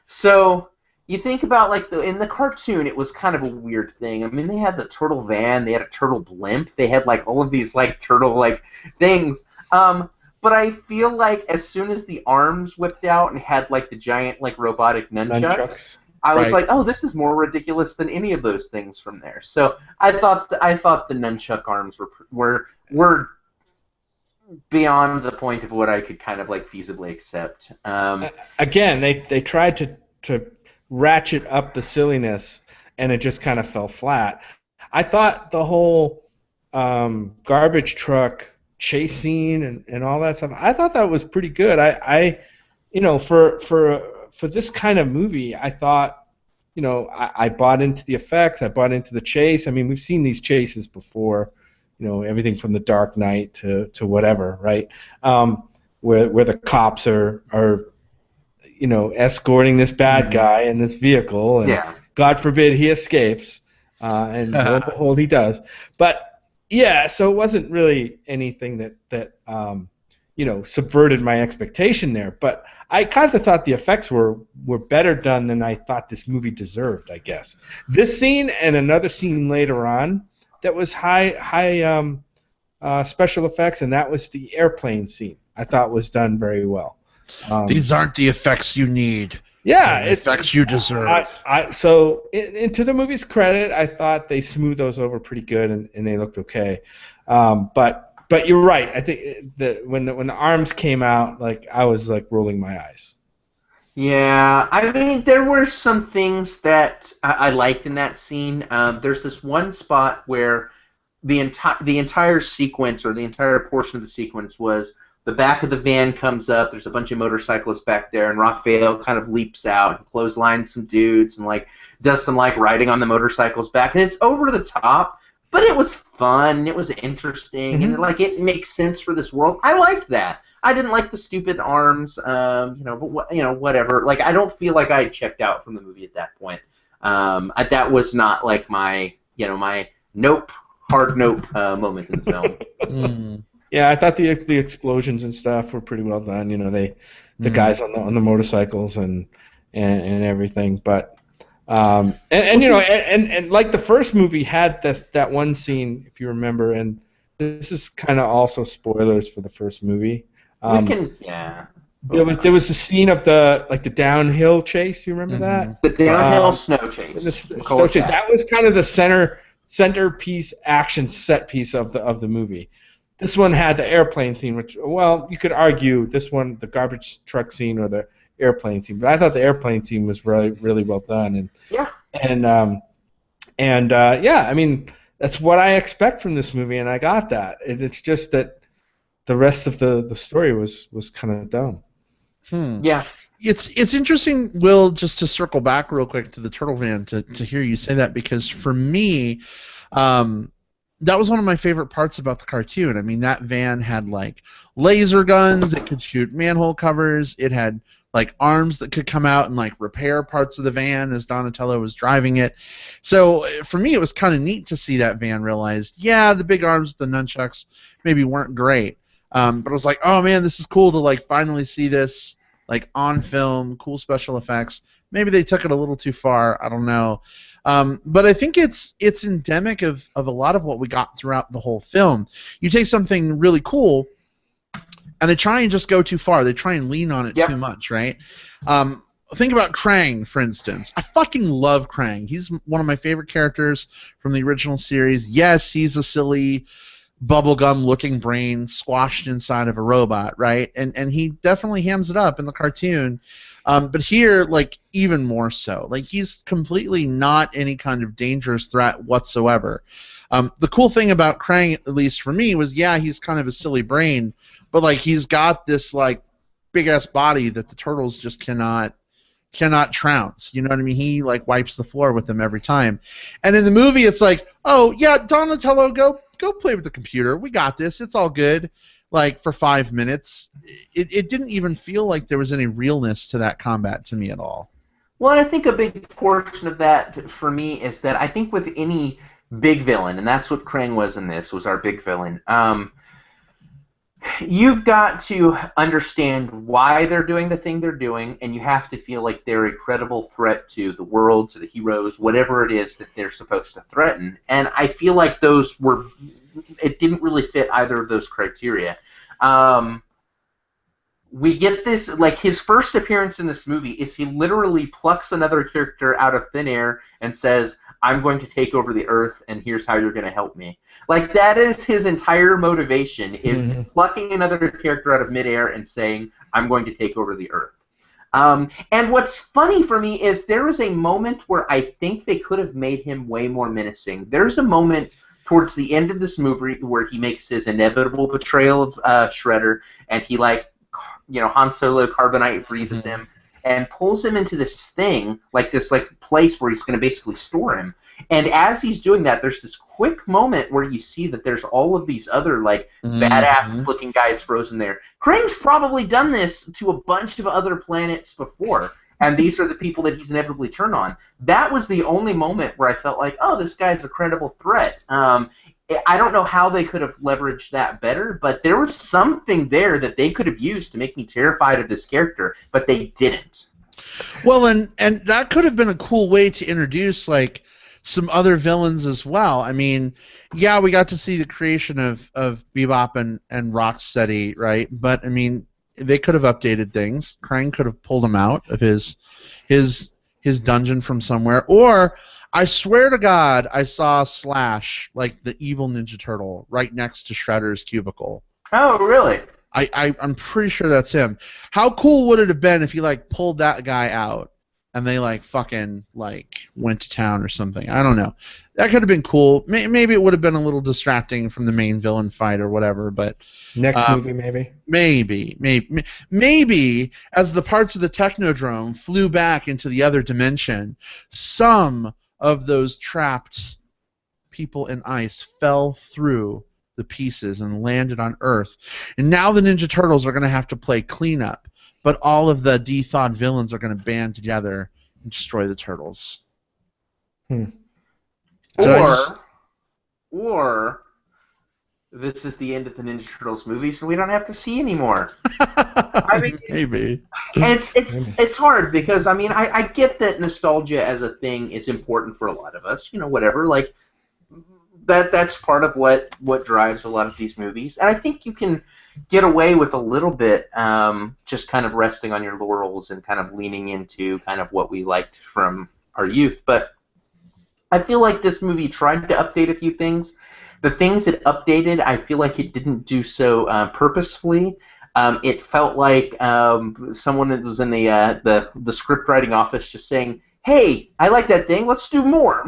So you think about like in the cartoon, it was kind of a weird thing. I mean, they had the turtle van, they had a turtle blimp, they had like all of these like turtle like things. But I feel like as soon as the arms whipped out and had like the giant like robotic nunchucks. I was like, oh, this is more ridiculous than any of those things from there. So I thought the nunchuck arms were beyond the point of what I could kind of like feasibly accept. Again, they tried to ratchet up the silliness, and it just kind of fell flat. I thought the whole garbage truck chase scene and all that stuff, I thought that was pretty good. I you know, for this kind of movie, I thought, you know, I bought into the effects, I bought into the chase. I mean, we've seen these chases before. You know, everything from The Dark Knight to whatever, right? Where the cops are you know, escorting this bad guy in this vehicle, and God forbid he escapes, and lo and behold he does. But yeah, so it wasn't really anything that you know, subverted my expectation there. But I kind of thought the effects were better done than I thought this movie deserved, I guess. This scene and another scene later on that was high special effects, and that was the airplane scene. I thought was done very well. These aren't the effects you need. Yeah, the effects you deserve. So, to the movie's credit, I thought they smoothed those over pretty good, and they looked okay. But you're right. I think when the arms came out, like I was like rolling my eyes. Yeah, I mean, there were some things that I liked in that scene. There's this one spot where the entire sequence, or the entire portion of the sequence, was the back of the van comes up, there's a bunch of motorcyclists back there, and Raphael kind of leaps out and clotheslines some dudes and like does some like riding on the motorcycle's back, and it's over the top, but it was fun. It was interesting, and like it makes sense for this world. I liked that. I didn't like the stupid arms, but whatever. Like, I don't feel like I checked out from the movie at that point. That was not like my hard nope moment in the film. Yeah, I thought the explosions and stuff were pretty well done. The guys on the motorcycles and everything, but. And like the first movie had that one scene, if you remember, and this is kind of also spoilers for the first movie. There was a scene of the downhill chase. You remember that? The downhill snow chase. That was kind of the centerpiece action set piece of the movie. This one had the airplane scene, which, well, you could argue this one, the garbage truck scene or the airplane scene, but I thought the airplane scene was really, really well done, I mean, that's what I expect from this movie, and I got that. It's just that the rest of the story was kind of dumb. Yeah, it's interesting, Will, just to circle back real quick to the Turtle Van to hear you say that, because for me, that was one of my favorite parts about the cartoon. I mean, that van had like laser guns, it could shoot manhole covers, it had like arms that could come out and like repair parts of the van as Donatello was driving it. So for me, it was kind of neat to see that van realized, yeah, the big arms, the nunchucks maybe weren't great, but I was like, oh man, this is cool to like finally see this like on film, cool special effects. Maybe they took it a little too far, I don't know. But I think it's endemic of a lot of what we got throughout the whole film. You take something really cool, and they try and just go too far. They try and lean on it too much, right? Think about Krang, for instance. I fucking love Krang. He's one of my favorite characters from the original series. Yes, he's a silly, bubblegum-looking brain squashed inside of a robot, right? And he definitely hams it up in the cartoon. But here, like, even more so. Like, he's completely not any kind of dangerous threat whatsoever. The cool thing about Krang, at least for me, was, yeah, he's kind of a silly brain, but, like, he's got this, like, big-ass body that the turtles just cannot trounce. You know what I mean? He, like, wipes the floor with them every time. And in the movie, it's like, oh, yeah, Donatello, go play with the computer. We got this. It's all good. Like, for 5 minutes. It didn't even feel like there was any realness to that combat to me at all. Well, I think a big portion of that for me is that I think with any big villain, and that's what Krang was in this, was our big villain, you've got to understand why they're doing the thing they're doing, and you have to feel like they're a credible threat to the world, to the heroes, whatever it is that they're supposed to threaten. And I feel like it didn't really fit either of those criteria. We get this, like, his first appearance in this movie is he literally plucks another character out of thin air and says, I'm going to take over the Earth, and here's how you're going to help me. Like, that is his entire motivation, is plucking another character out of midair and saying, I'm going to take over the Earth. And what's funny for me is there is a moment where I think they could have made him way more menacing. There's a moment towards the end of this movie where he makes his inevitable betrayal of Shredder, and he, like, Han Solo carbonite freezes him and pulls him into this thing, like this place where he's going to basically store him. And as he's doing that, there's this quick moment where you see that there's all of these other, like, badass-looking guys frozen there. Krang's probably done this to a bunch of other planets before, and these are the people that he's inevitably turned on. That was the only moment where I felt like, oh, this guy's a credible threat. I don't know how they could have leveraged that better, but there was something there that they could have used to make me terrified of this character, but they didn't. Well, and that could have been a cool way to introduce, like, some other villains as well. I mean, yeah, we got to see the creation of Bebop and Rocksteady, right? But, I mean, they could have updated things. Krang could have pulled him out of his dungeon from somewhere, or I swear to God, I saw Slash, like the evil Ninja Turtle, right next to Shredder's cubicle. Oh, really? I'm pretty sure that's him. How cool would it have been if he, like, pulled that guy out and they, like, fucking, like, went to town or something? I don't know. That could have been cool. Maybe it would have been a little distracting from the main villain fight or whatever, but... Next movie, maybe? Maybe, as the parts of the Technodrome flew back into the other dimension, some of those trapped people in ice fell through the pieces and landed on Earth. And now the Ninja Turtles are going to have to play cleanup, but all of the de-thawed villains are going to band together and destroy the Turtles. Or this is the end of the Ninja Turtles movies, and we don't have to see anymore. I mean, maybe. It's hard because I get that nostalgia as a thing is important for a lot of us. Whatever, like that's part of what drives a lot of these movies, and I think you can get away with a little bit just kind of resting on your laurels and kind of leaning into kind of what we liked from our youth. But I feel like this movie tried to update a few things. The things it updated, I feel like it didn't do so purposefully. It felt like someone that was in the script writing office just saying, "Hey, I like that thing. Let's do more.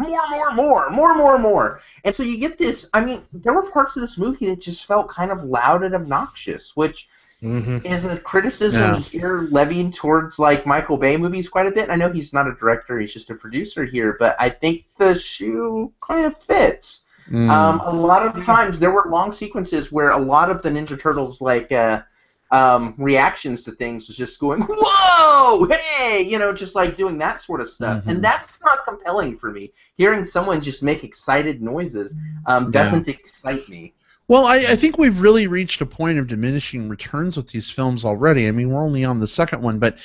And so you get this. I mean, there were parts of this movie that just felt kind of loud and obnoxious, which is a criticism we hear levied towards like Michael Bay movies quite a bit. I know he's not a director; he's just a producer here, but I think the shoe kind of fits. A lot of times there were long sequences where a lot of the Ninja Turtles like reactions to things was just going, "Whoa, hey," just like doing that sort of stuff, and that's not compelling for me. Hearing someone just make excited noises doesn't excite me. Well, I think we've really reached a point of diminishing returns with these films already. I mean, we're only on the second one, but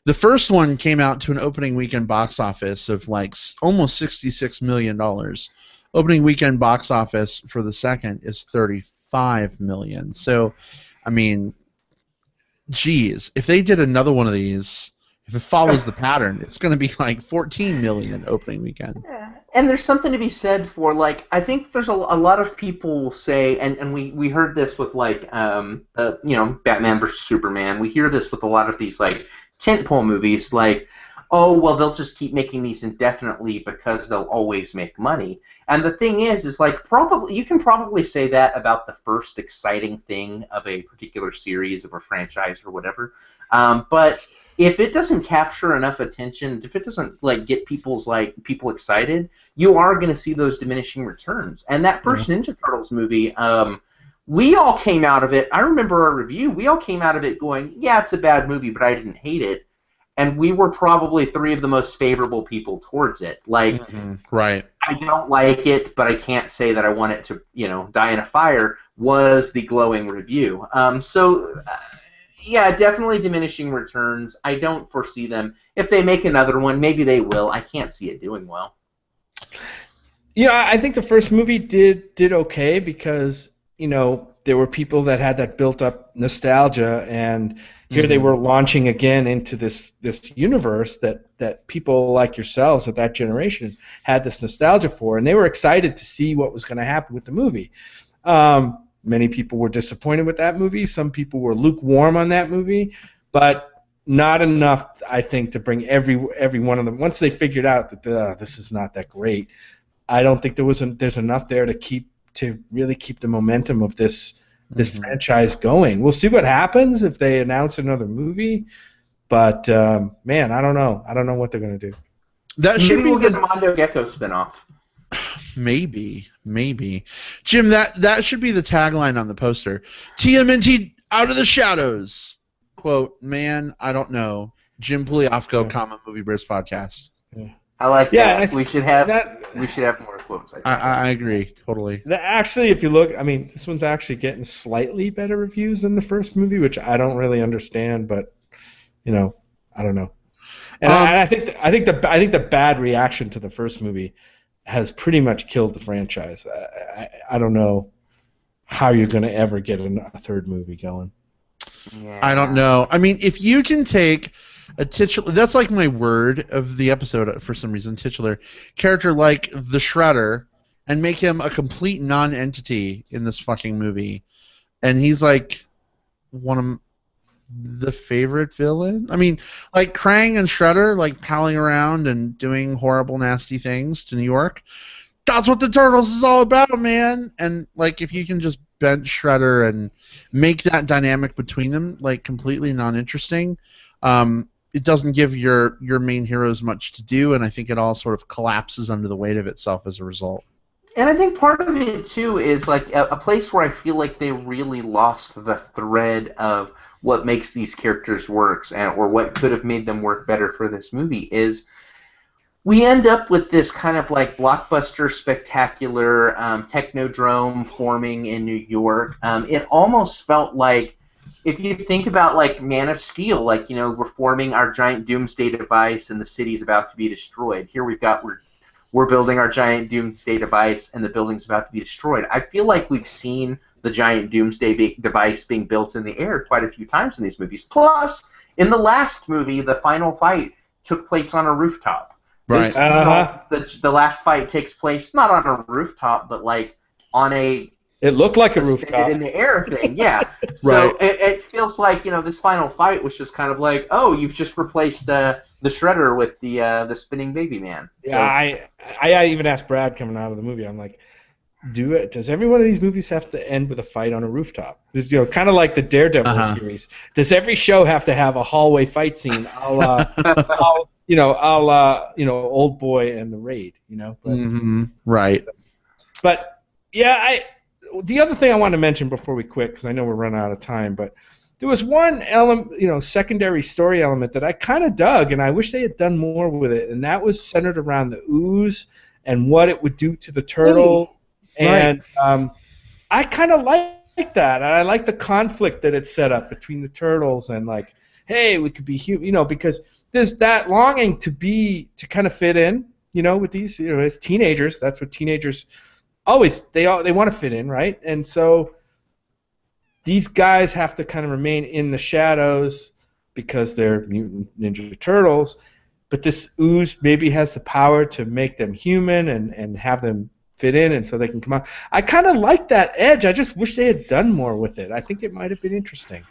the first one came out to an opening weekend box office of like almost $66 million. Opening weekend box office for the second is $35 million. So, I mean, geez, if they did another one of these, if it follows the pattern, it's going to be like $14 million opening weekend. Yeah. And there's something to be said for, like, I think there's a lot of people say, and we heard this with, like, Batman vs. Superman. We hear this with a lot of these, like, tentpole movies, like, oh, well, they'll just keep making these indefinitely because they'll always make money. And the thing is like, probably you can probably say that about the first exciting thing of a particular series of a franchise or whatever. But if it doesn't capture enough attention, if it doesn't like get people excited, you are going to see those diminishing returns. And that first Ninja Turtles movie, we all came out of it. I remember our review. We all came out of it going, "Yeah, it's a bad movie, but I didn't hate it." And we were probably three of the most favorable people towards it. Like, right. I don't like it, but I can't say that I want it to, die in a fire, was the glowing review. Yeah, definitely diminishing returns. I don't foresee them. If they make another one, maybe they will. I can't see it doing well. Yeah, I think the first movie did okay because, there were people that had that built-up nostalgia, and here they were launching again into this universe that people like yourselves of that generation had this nostalgia for, and they were excited to see what was going to happen with the movie. Many people were disappointed with that movie. Some people were lukewarm on that movie, but not enough, I think, to bring every one of them. Once they figured out that this is not that great, I don't think there's enough there to really keep the momentum of this franchise going. We'll see what happens if they announce another movie, but man, I don't know. I don't know what they're going to do. Maybe we'll get the Mondo Gecko spinoff. Maybe. Jim, that should be the tagline on the poster. TMNT out of the shadows. Quote, "Man, I don't know. Jim Pugliafco, Movie Bros Podcast." I like that. We should have more quotes. I agree, totally. Actually, if you look, I mean, this one's actually getting slightly better reviews than the first movie, which I don't really understand, but I don't know. And I think the bad reaction to the first movie has pretty much killed the franchise. I don't know how you're going to ever get a third movie going. Yeah. I don't know. I mean, if you can take a titular, that's like my word of the episode for some reason, titular character like the Shredder, and make him a complete non-entity in this fucking movie, and he's like one of the favorite villain. I mean, like Krang and Shredder like palling around and doing horrible, nasty things to New York. That's what the Turtles is all about, man. And like, if you can just bench Shredder and make that dynamic between them like completely non-interesting, it doesn't give your main heroes much to do, and I think it all sort of collapses under the weight of itself as a result. And I think part of it too is like a place where I feel like they really lost the thread of what makes these characters works, and or what could have made them work better for this movie is we end up with this kind of like blockbuster, spectacular technodrome forming in New York. It almost felt like, if you think about like Man of Steel, like, you know, we're forming our giant doomsday device and the city's about to be destroyed. Here we're building our giant doomsday device and the building's about to be destroyed. I feel like we've seen the giant doomsday device being built in the air quite a few times in these movies. Plus, in the last movie, the final fight took place on a rooftop. Right. The last fight takes place not on a rooftop, but like on a It looked like a suspended rooftop. in the air thing. Yeah. Right. So it feels like, you know, this final fight was just kind of like, oh, you've just replaced the Shredder with the spinning baby man. Yeah, I even asked Brad coming out of the movie. I'm like, does every one of these movies have to end with a fight on a rooftop? You know, kind of like the Daredevil series. Does every show have to have a hallway fight scene? Old Boy and the Raid. You know. But, Right. But yeah, the other thing I want to mention before we quit, because I know we're running out of time, but there was one element, you know, secondary story element that I kind of dug, and I wish they had done more with it, and that was centered around the ooze and what it would do to the turtle. And I kind of like that, and I like the conflict that it set up between the turtles and like, hey, we could be human, you know, because there's that longing to kind of fit in, you know, with these, you know, as teenagers. That's what teenagers always they want to fit in, right? And so these guys have to kind of remain in the shadows because they're mutant Ninja Turtles, but this ooze maybe has the power to make them human and have them fit in, and so they can come out. I kind of like that edge. I just wish they had done more with it. I think it might have been interesting.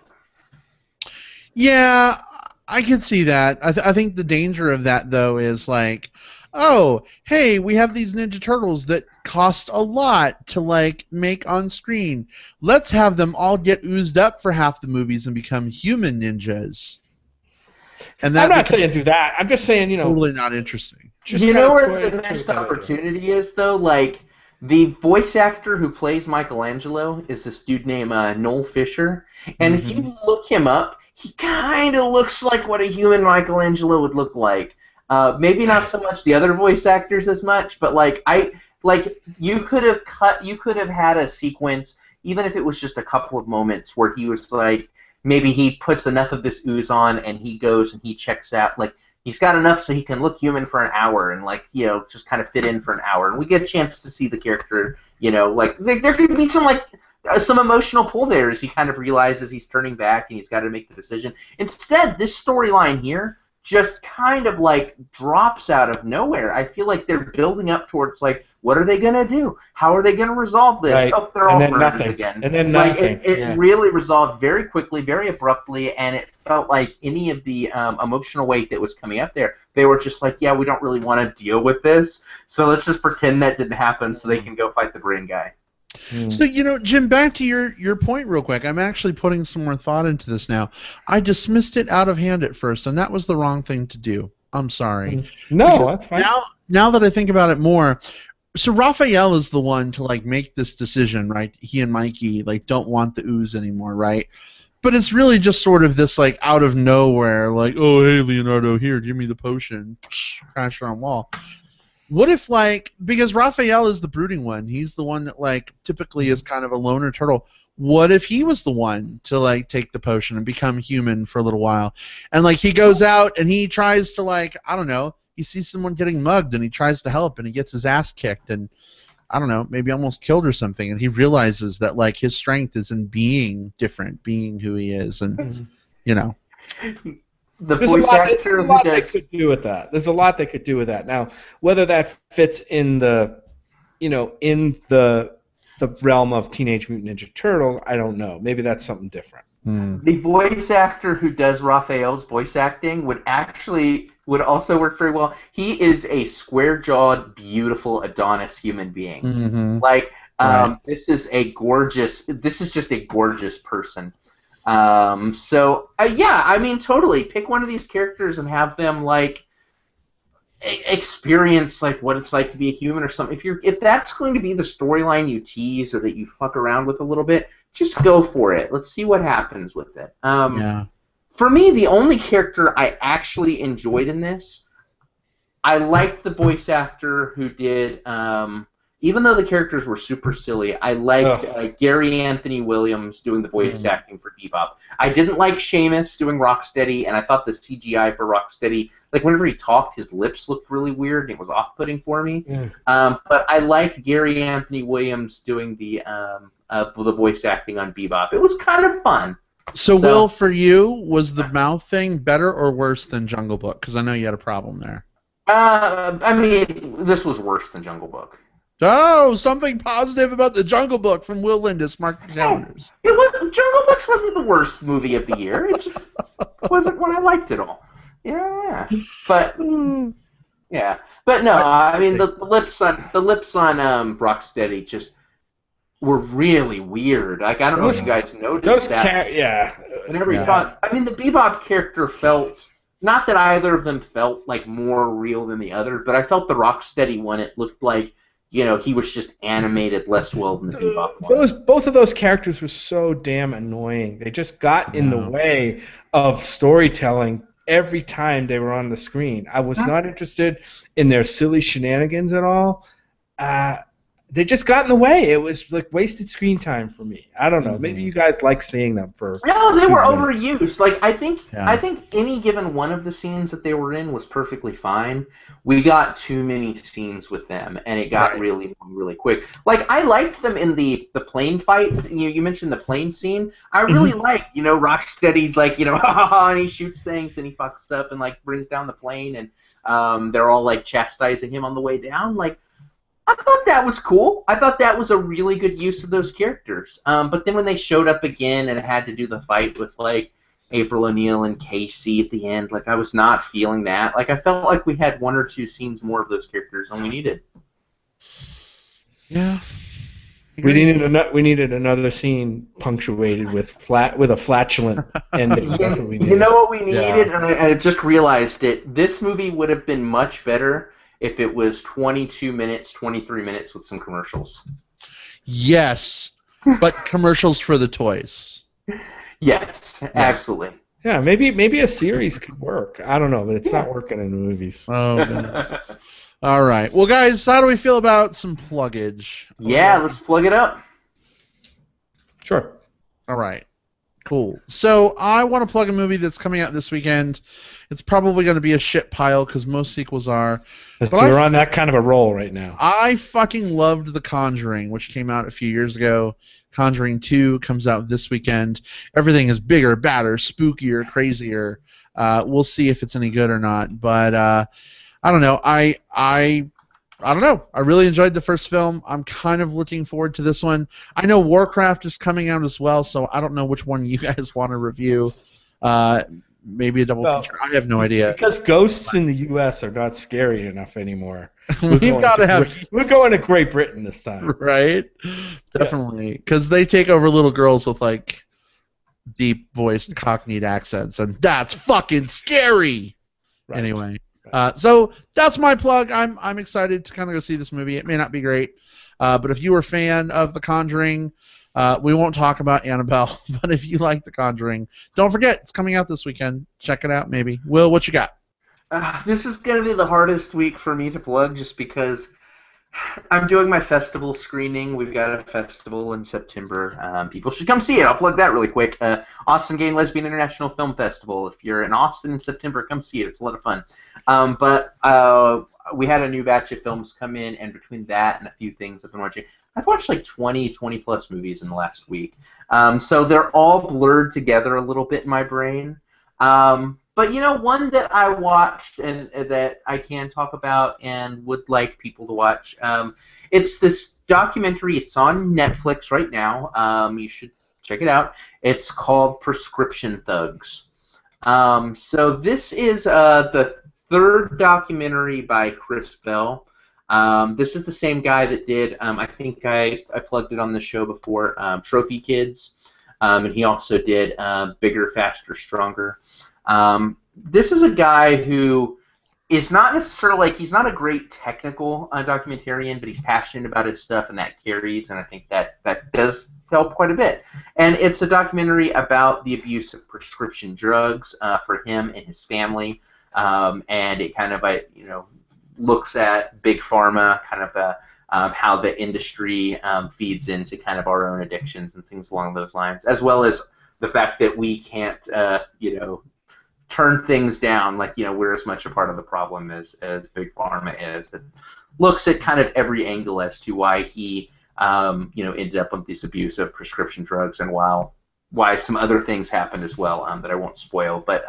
Yeah, I can see that. I think the danger of that, though, is like, oh, hey, we have these Ninja Turtles that cost a lot to like make on screen. Let's have them all get oozed up for half the movies and become human ninjas. And that I'm not saying do that. I'm just saying, you know, totally not interesting. Just you know kinda where the missed opportunity is, though? Like, the voice actor who plays Michelangelo is this dude named Noel Fisher. And if you look him up, he kind of looks like what a human Michelangelo would look like. Maybe not so much the other voice actors as much, but you could have had a sequence, even if it was just a couple of moments, where he was like, maybe he puts enough of this ooze on and he goes and he checks out, like, he's got enough so he can look human for an hour and, like, you know, just kind of fit in for an hour, and we get a chance to see the character, you know, like there could be some emotional pull there as he kind of realizes he's turning back and he's got to make the decision. Instead, this storyline here just kind of like drops out of nowhere. I feel like they're building up towards like, what are they gonna do? How are they gonna resolve this? Right. Oh, they're And all then friends nothing. again. And then Like nothing. it really resolved very quickly, very abruptly, and it felt like any of the emotional weight that was coming up there, they were just like, yeah, we don't really want to deal with this, so let's just pretend that didn't happen so they can go fight the brain guy. So, you know, Jim, back to your point real quick. I'm actually putting some more thought into this now. I dismissed it out of hand at first, and that was the wrong thing to do. I'm sorry. No, that's fine. Now that I think about it more, so Raphael is the one to like make this decision, right? He and Mikey like don't want the ooze anymore, right? But it's really just sort of this like out of nowhere, like, oh hey Leonardo, here, give me the potion, crash it on wall. What if, like, because Raphael is the brooding one, he's the one that, like, typically is kind of a loner turtle. What if he was the one to, like, take the potion and become human for a little while? And, like, he goes out and he tries to, like, I don't know, he sees someone getting mugged and he tries to help and he gets his ass kicked and, I don't know, maybe almost killed or something. And he realizes that, like, his strength is in being different, being who he is. And, you know. There's a lot they could do with that. There's a lot they could do with that. Now, whether that fits in the, you know, in the realm of Teenage Mutant Ninja Turtles, I don't know. Maybe that's something different. The voice actor who does Raphael's voice acting would also work very well. He is a square-jawed, beautiful Adonis human being. Like, this is just a gorgeous person. Yeah, I mean, totally. Pick one of these characters and have them, like, experience like what it's like to be a human or something. If that's going to be the storyline you tease or that you fuck around with a little bit, just go for it. Let's see what happens with it. Yeah. For me, the only character I actually enjoyed in this, I liked the voice actor who did. Even though the characters were super silly, I liked Gary Anthony Williams doing the voice acting for Bebop. I didn't like Seamus doing Rocksteady, and I thought the CGI for Rocksteady, like whenever he talked, his lips looked really weird, and it was off-putting for me. But I liked Gary Anthony Williams doing the voice acting on Bebop. It was kind of fun. So, Will, for you, was the mouth thing better or worse than Jungle Book? Because I know you had a problem there. I mean, this was worse than Jungle Book. Oh, something positive about the Jungle Book from Will Lindis. Mark the calendars. Jungle Books wasn't the worst movie of the year. It just wasn't one I liked at all. Yeah, but no. I mean, the lips on Rocksteady just were really weird. Like I don't know if you guys noticed that. Whenever he talked, I mean, the Bebop character felt. Not that either of them felt like more real than the other, but I felt the Rocksteady one. It looked like. He was just animated less well than the Bebop one. Both of those characters were so damn annoying. They just got in the way of storytelling every time they were on the screen. I was not interested in their silly shenanigans at all. They just got in the way. It was like wasted screen time for me. I don't know. Maybe you guys like seeing them for. No, they were overused. Like I think any given one of the scenes that they were in was perfectly fine. We got too many scenes with them, and it got really quick. Like I liked them in the plane fight. You mentioned the plane scene. I really liked Rocksteady and he shoots things and he fucks up and like brings down the plane and they're all like chastising him on the way down. Like. I thought that was cool. I thought that was a really good use of those characters. But then when they showed up again and had to do the fight with like April O'Neil and Casey at the end, like I was not feeling that. Like I felt like we had one or two scenes more of those characters than we needed. Yeah. We needed another scene punctuated with a flatulent ending. That's what we needed. You know what we needed, and I just realized it. This movie would have been much better if it was 22 minutes, 23 minutes with some commercials. Yes, but commercials for the toys. Yes, absolutely. Yeah, maybe a series could work. I don't know, but it's not working in the movies. Oh, goodness. All right. Well, guys, how do we feel about some pluggage? Yeah, let's plug it up. Sure. All right. Cool. So I want to plug a movie that's coming out this weekend. It's probably going to be a shit pile because most sequels are. We're on that kind of a roll right now. I fucking loved The Conjuring, which came out a few years ago. Conjuring 2 comes out this weekend. Everything is bigger, badder, spookier, crazier. We'll see if it's any good or not. But I don't know. I don't know. I really enjoyed the first film. I'm kind of looking forward to this one. I know Warcraft is coming out as well, so I don't know which one you guys want to review. Maybe a double feature. I have no idea. Because ghosts in the U.S. are not scary enough anymore. We're going to Great Britain this time. Right? Definitely. Because they take over little girls with, like, deep-voiced Cockneyed accents, and that's fucking scary! Right. Anyway. So that's my plug. I'm excited to kind of go see this movie. It may not be great, but if you were a fan of The Conjuring, we won't talk about Annabelle, but if you like The Conjuring, don't forget, it's coming out this weekend. Check it out, maybe. Will, what you got? This is going to be the hardest week for me to plug just because I'm doing my festival screening. We've got a festival in September. People should come see it. I'll plug that really quick. Austin Gay and Lesbian International Film Festival. If you're in Austin in September, come see it. It's a lot of fun. But we had a new batch of films come in, and between that and a few things I've been watching, I've watched like 20 plus movies in the last week. So they're all blurred together a little bit in my brain. But one that I watched and that I can talk about and would like people to watch, it's this documentary. It's on Netflix right now. You should check it out. It's called Prescription Thugs. So this is the third documentary by Chris Bell. This is the same guy that did, I think I plugged it on the show before, Trophy Kids, and he also did Bigger, Faster, Stronger. This is a guy who is not necessarily like he's not a great technical documentarian, but he's passionate about his stuff, and that carries. And I think that does help quite a bit. And it's a documentary about the abuse of prescription drugs for him and his family, and it kind of looks at big pharma, kind of how the industry feeds into kind of our own addictions and things along those lines, as well as the fact that we can't turn things down, like, we're as much a part of the problem as big pharma is. It looks at kind of every angle as to why he ended up with this abuse of prescription drugs, and why some other things happened as well that I won't spoil. But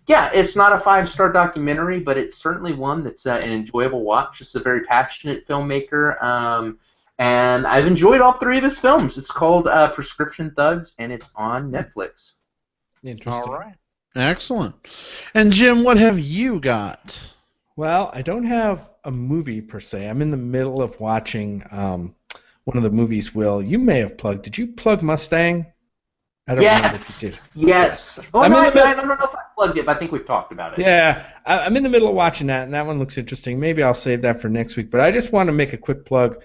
yeah, it's not a 5-star documentary, but it's certainly one that's an enjoyable watch. It's a very passionate filmmaker, and I've enjoyed all 3 of his films. It's called Prescription Thugs, and it's on Netflix. Interesting. All right. Excellent. And Jim, what have you got? Well, I don't have a movie per se. I'm in the middle of watching one of the movies. Will, you may have plugged. Did you plug Mustang? I don't remember if you did. Yes. Oh, I don't know if I plugged it, but I think we've talked about it. Yeah, I'm in the middle of watching that, and that one looks interesting. Maybe I'll save that for next week. But I just want to make a quick plug.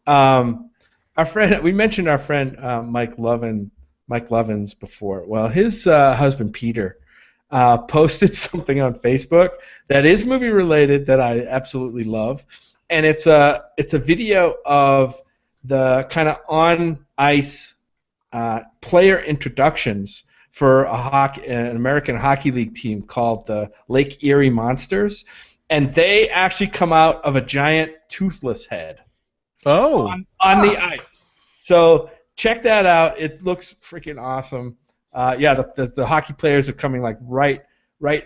We mentioned our friend Mike Lovins before. Well, his husband Peter posted something on Facebook that is movie related that I absolutely love, and it's a video of the kind of on ice player introductions for an American Hockey League team called the Lake Erie Monsters, and they actually come out of a giant toothless head. Oh, on the ice. So check that out. It looks freaking awesome. The hockey players are coming like right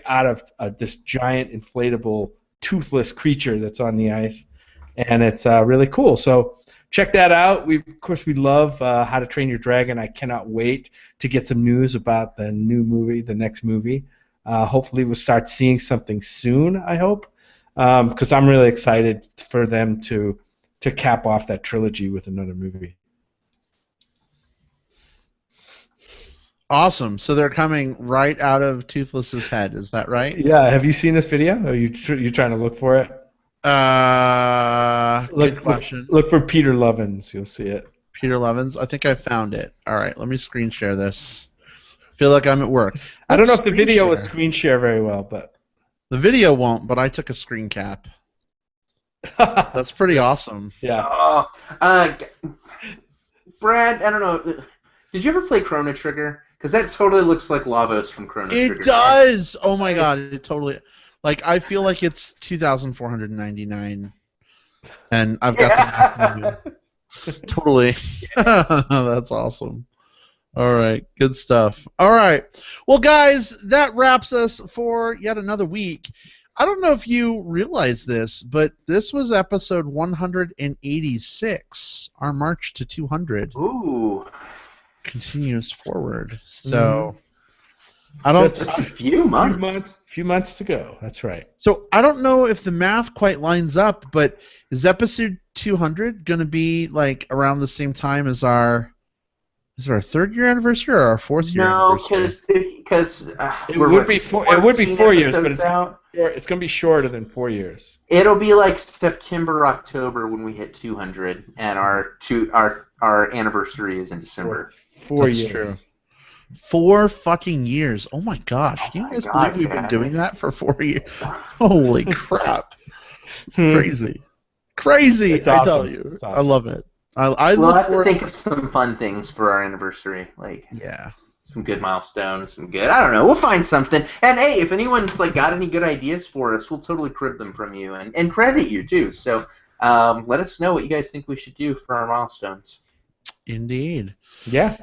out of this giant inflatable toothless creature that's on the ice, and it's really cool. So check that out. We love How to Train Your Dragon. I cannot wait to get some news about the next movie. Hopefully we'll start seeing something soon, I hope, because I'm really excited for them to cap off that trilogy with another movie. Awesome. So they're coming right out of Toothless's head. Is that right? Yeah. Have you seen this video? Are you trying to look for it? Good question. Look for Peter Lovins. You'll see it. Peter Lovins. I think I found it. All right. Let me screen share this. Feel like I'm at work. I don't know if the video will screen share very well, but the video won't. But I took a screen cap. That's pretty awesome. Yeah. Brad, I don't know. Did you ever play Chrono Trigger? Because that totally looks like Lavos from Chrono Trigger. It does. Oh my god! It totally. Like, I feel like it's 2,499, and I've got some. Totally. That's awesome. All right, good stuff. All right, well, guys, that wraps us for yet another week. I don't know if you realize this, but this was episode 186. Our march to 200. Ooh. Continues forward. So I don't. Just a few months. Few months to go. That's right. So I don't know if the math quite lines up, but is episode 200 going to be like around the same time as our? Is it our 3rd year anniversary or our 4th year anniversary? No, because it would be 4 years, but it's going to be shorter than 4 years. It'll be like September, October when we hit 200, and our anniversary is in December. 4 years. That's true. 4 fucking years. Oh my gosh. Can you guys believe we've been doing that for 4 years? Holy crap. It's crazy. Crazy, it's awesome. I tell you. Awesome. I love it. We'll have to think of some fun things for our anniversary. Yeah. Some good milestones, I don't know, we'll find something. And hey, if anyone's got any good ideas for us, we'll totally crib them from you and credit you too. So let us know what you guys think we should do for our milestones. Indeed. Yeah.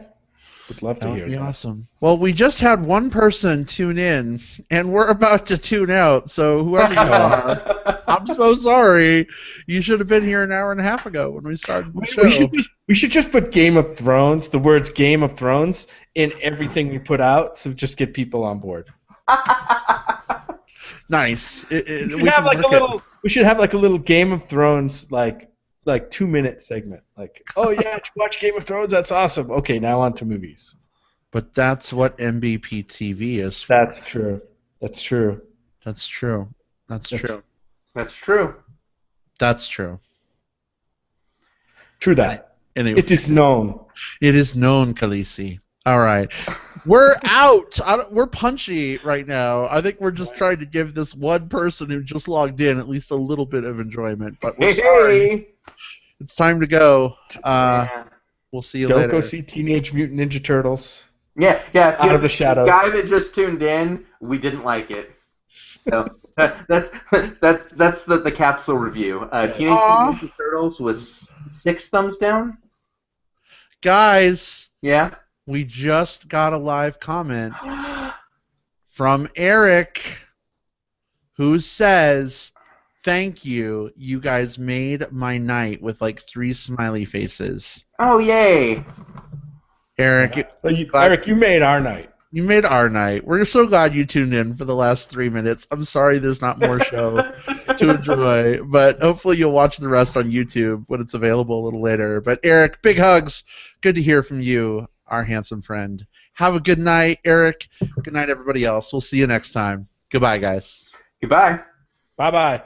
Would love to hear that. That would be that. Awesome. Well, we just had one person tune in, and we're about to tune out. So whoever you are, I'm so sorry. You should have been here an hour and a half ago when we started the show. We should just put Game of Thrones, the words Game of Thrones, in everything we put out, so just get people on board. Nice. We should have like a little Game of Thrones like 2-minute segment. Like, oh yeah, did you watch Game of Thrones? That's awesome. Okay, now on to movies. But that's what MBP TV is for. That's true. That's true. That's true. That's true. That's true. That's true. True that. Anyway, It is known. it is known, Khaleesi. All right. We're out. We're punchy right now. I think we're just trying to give this one person who just logged in at least a little bit of enjoyment. But we're sorry. It's time to go. We'll see you later. Don't go see Teenage Mutant Ninja Turtles. Yeah. Out of the shadows. The guy that just tuned in, we didn't like it. So that's the capsule review. Teenage Mutant Ninja Turtles was 6 thumbs down. Guys. Yeah. We just got a live comment from Eric, who says, "Thank you. You guys made my night," with like 3 smiley faces. Oh, yay. Eric, Eric, you made our night. You made our night. We're so glad you tuned in for the last 3 minutes. I'm sorry there's not more show to enjoy, but hopefully you'll watch the rest on YouTube when it's available a little later. But Eric, big hugs. Good to hear from you, our handsome friend. Have a good night, Eric. Good night, everybody else. We'll see you next time. Goodbye, guys. Goodbye. Bye-bye.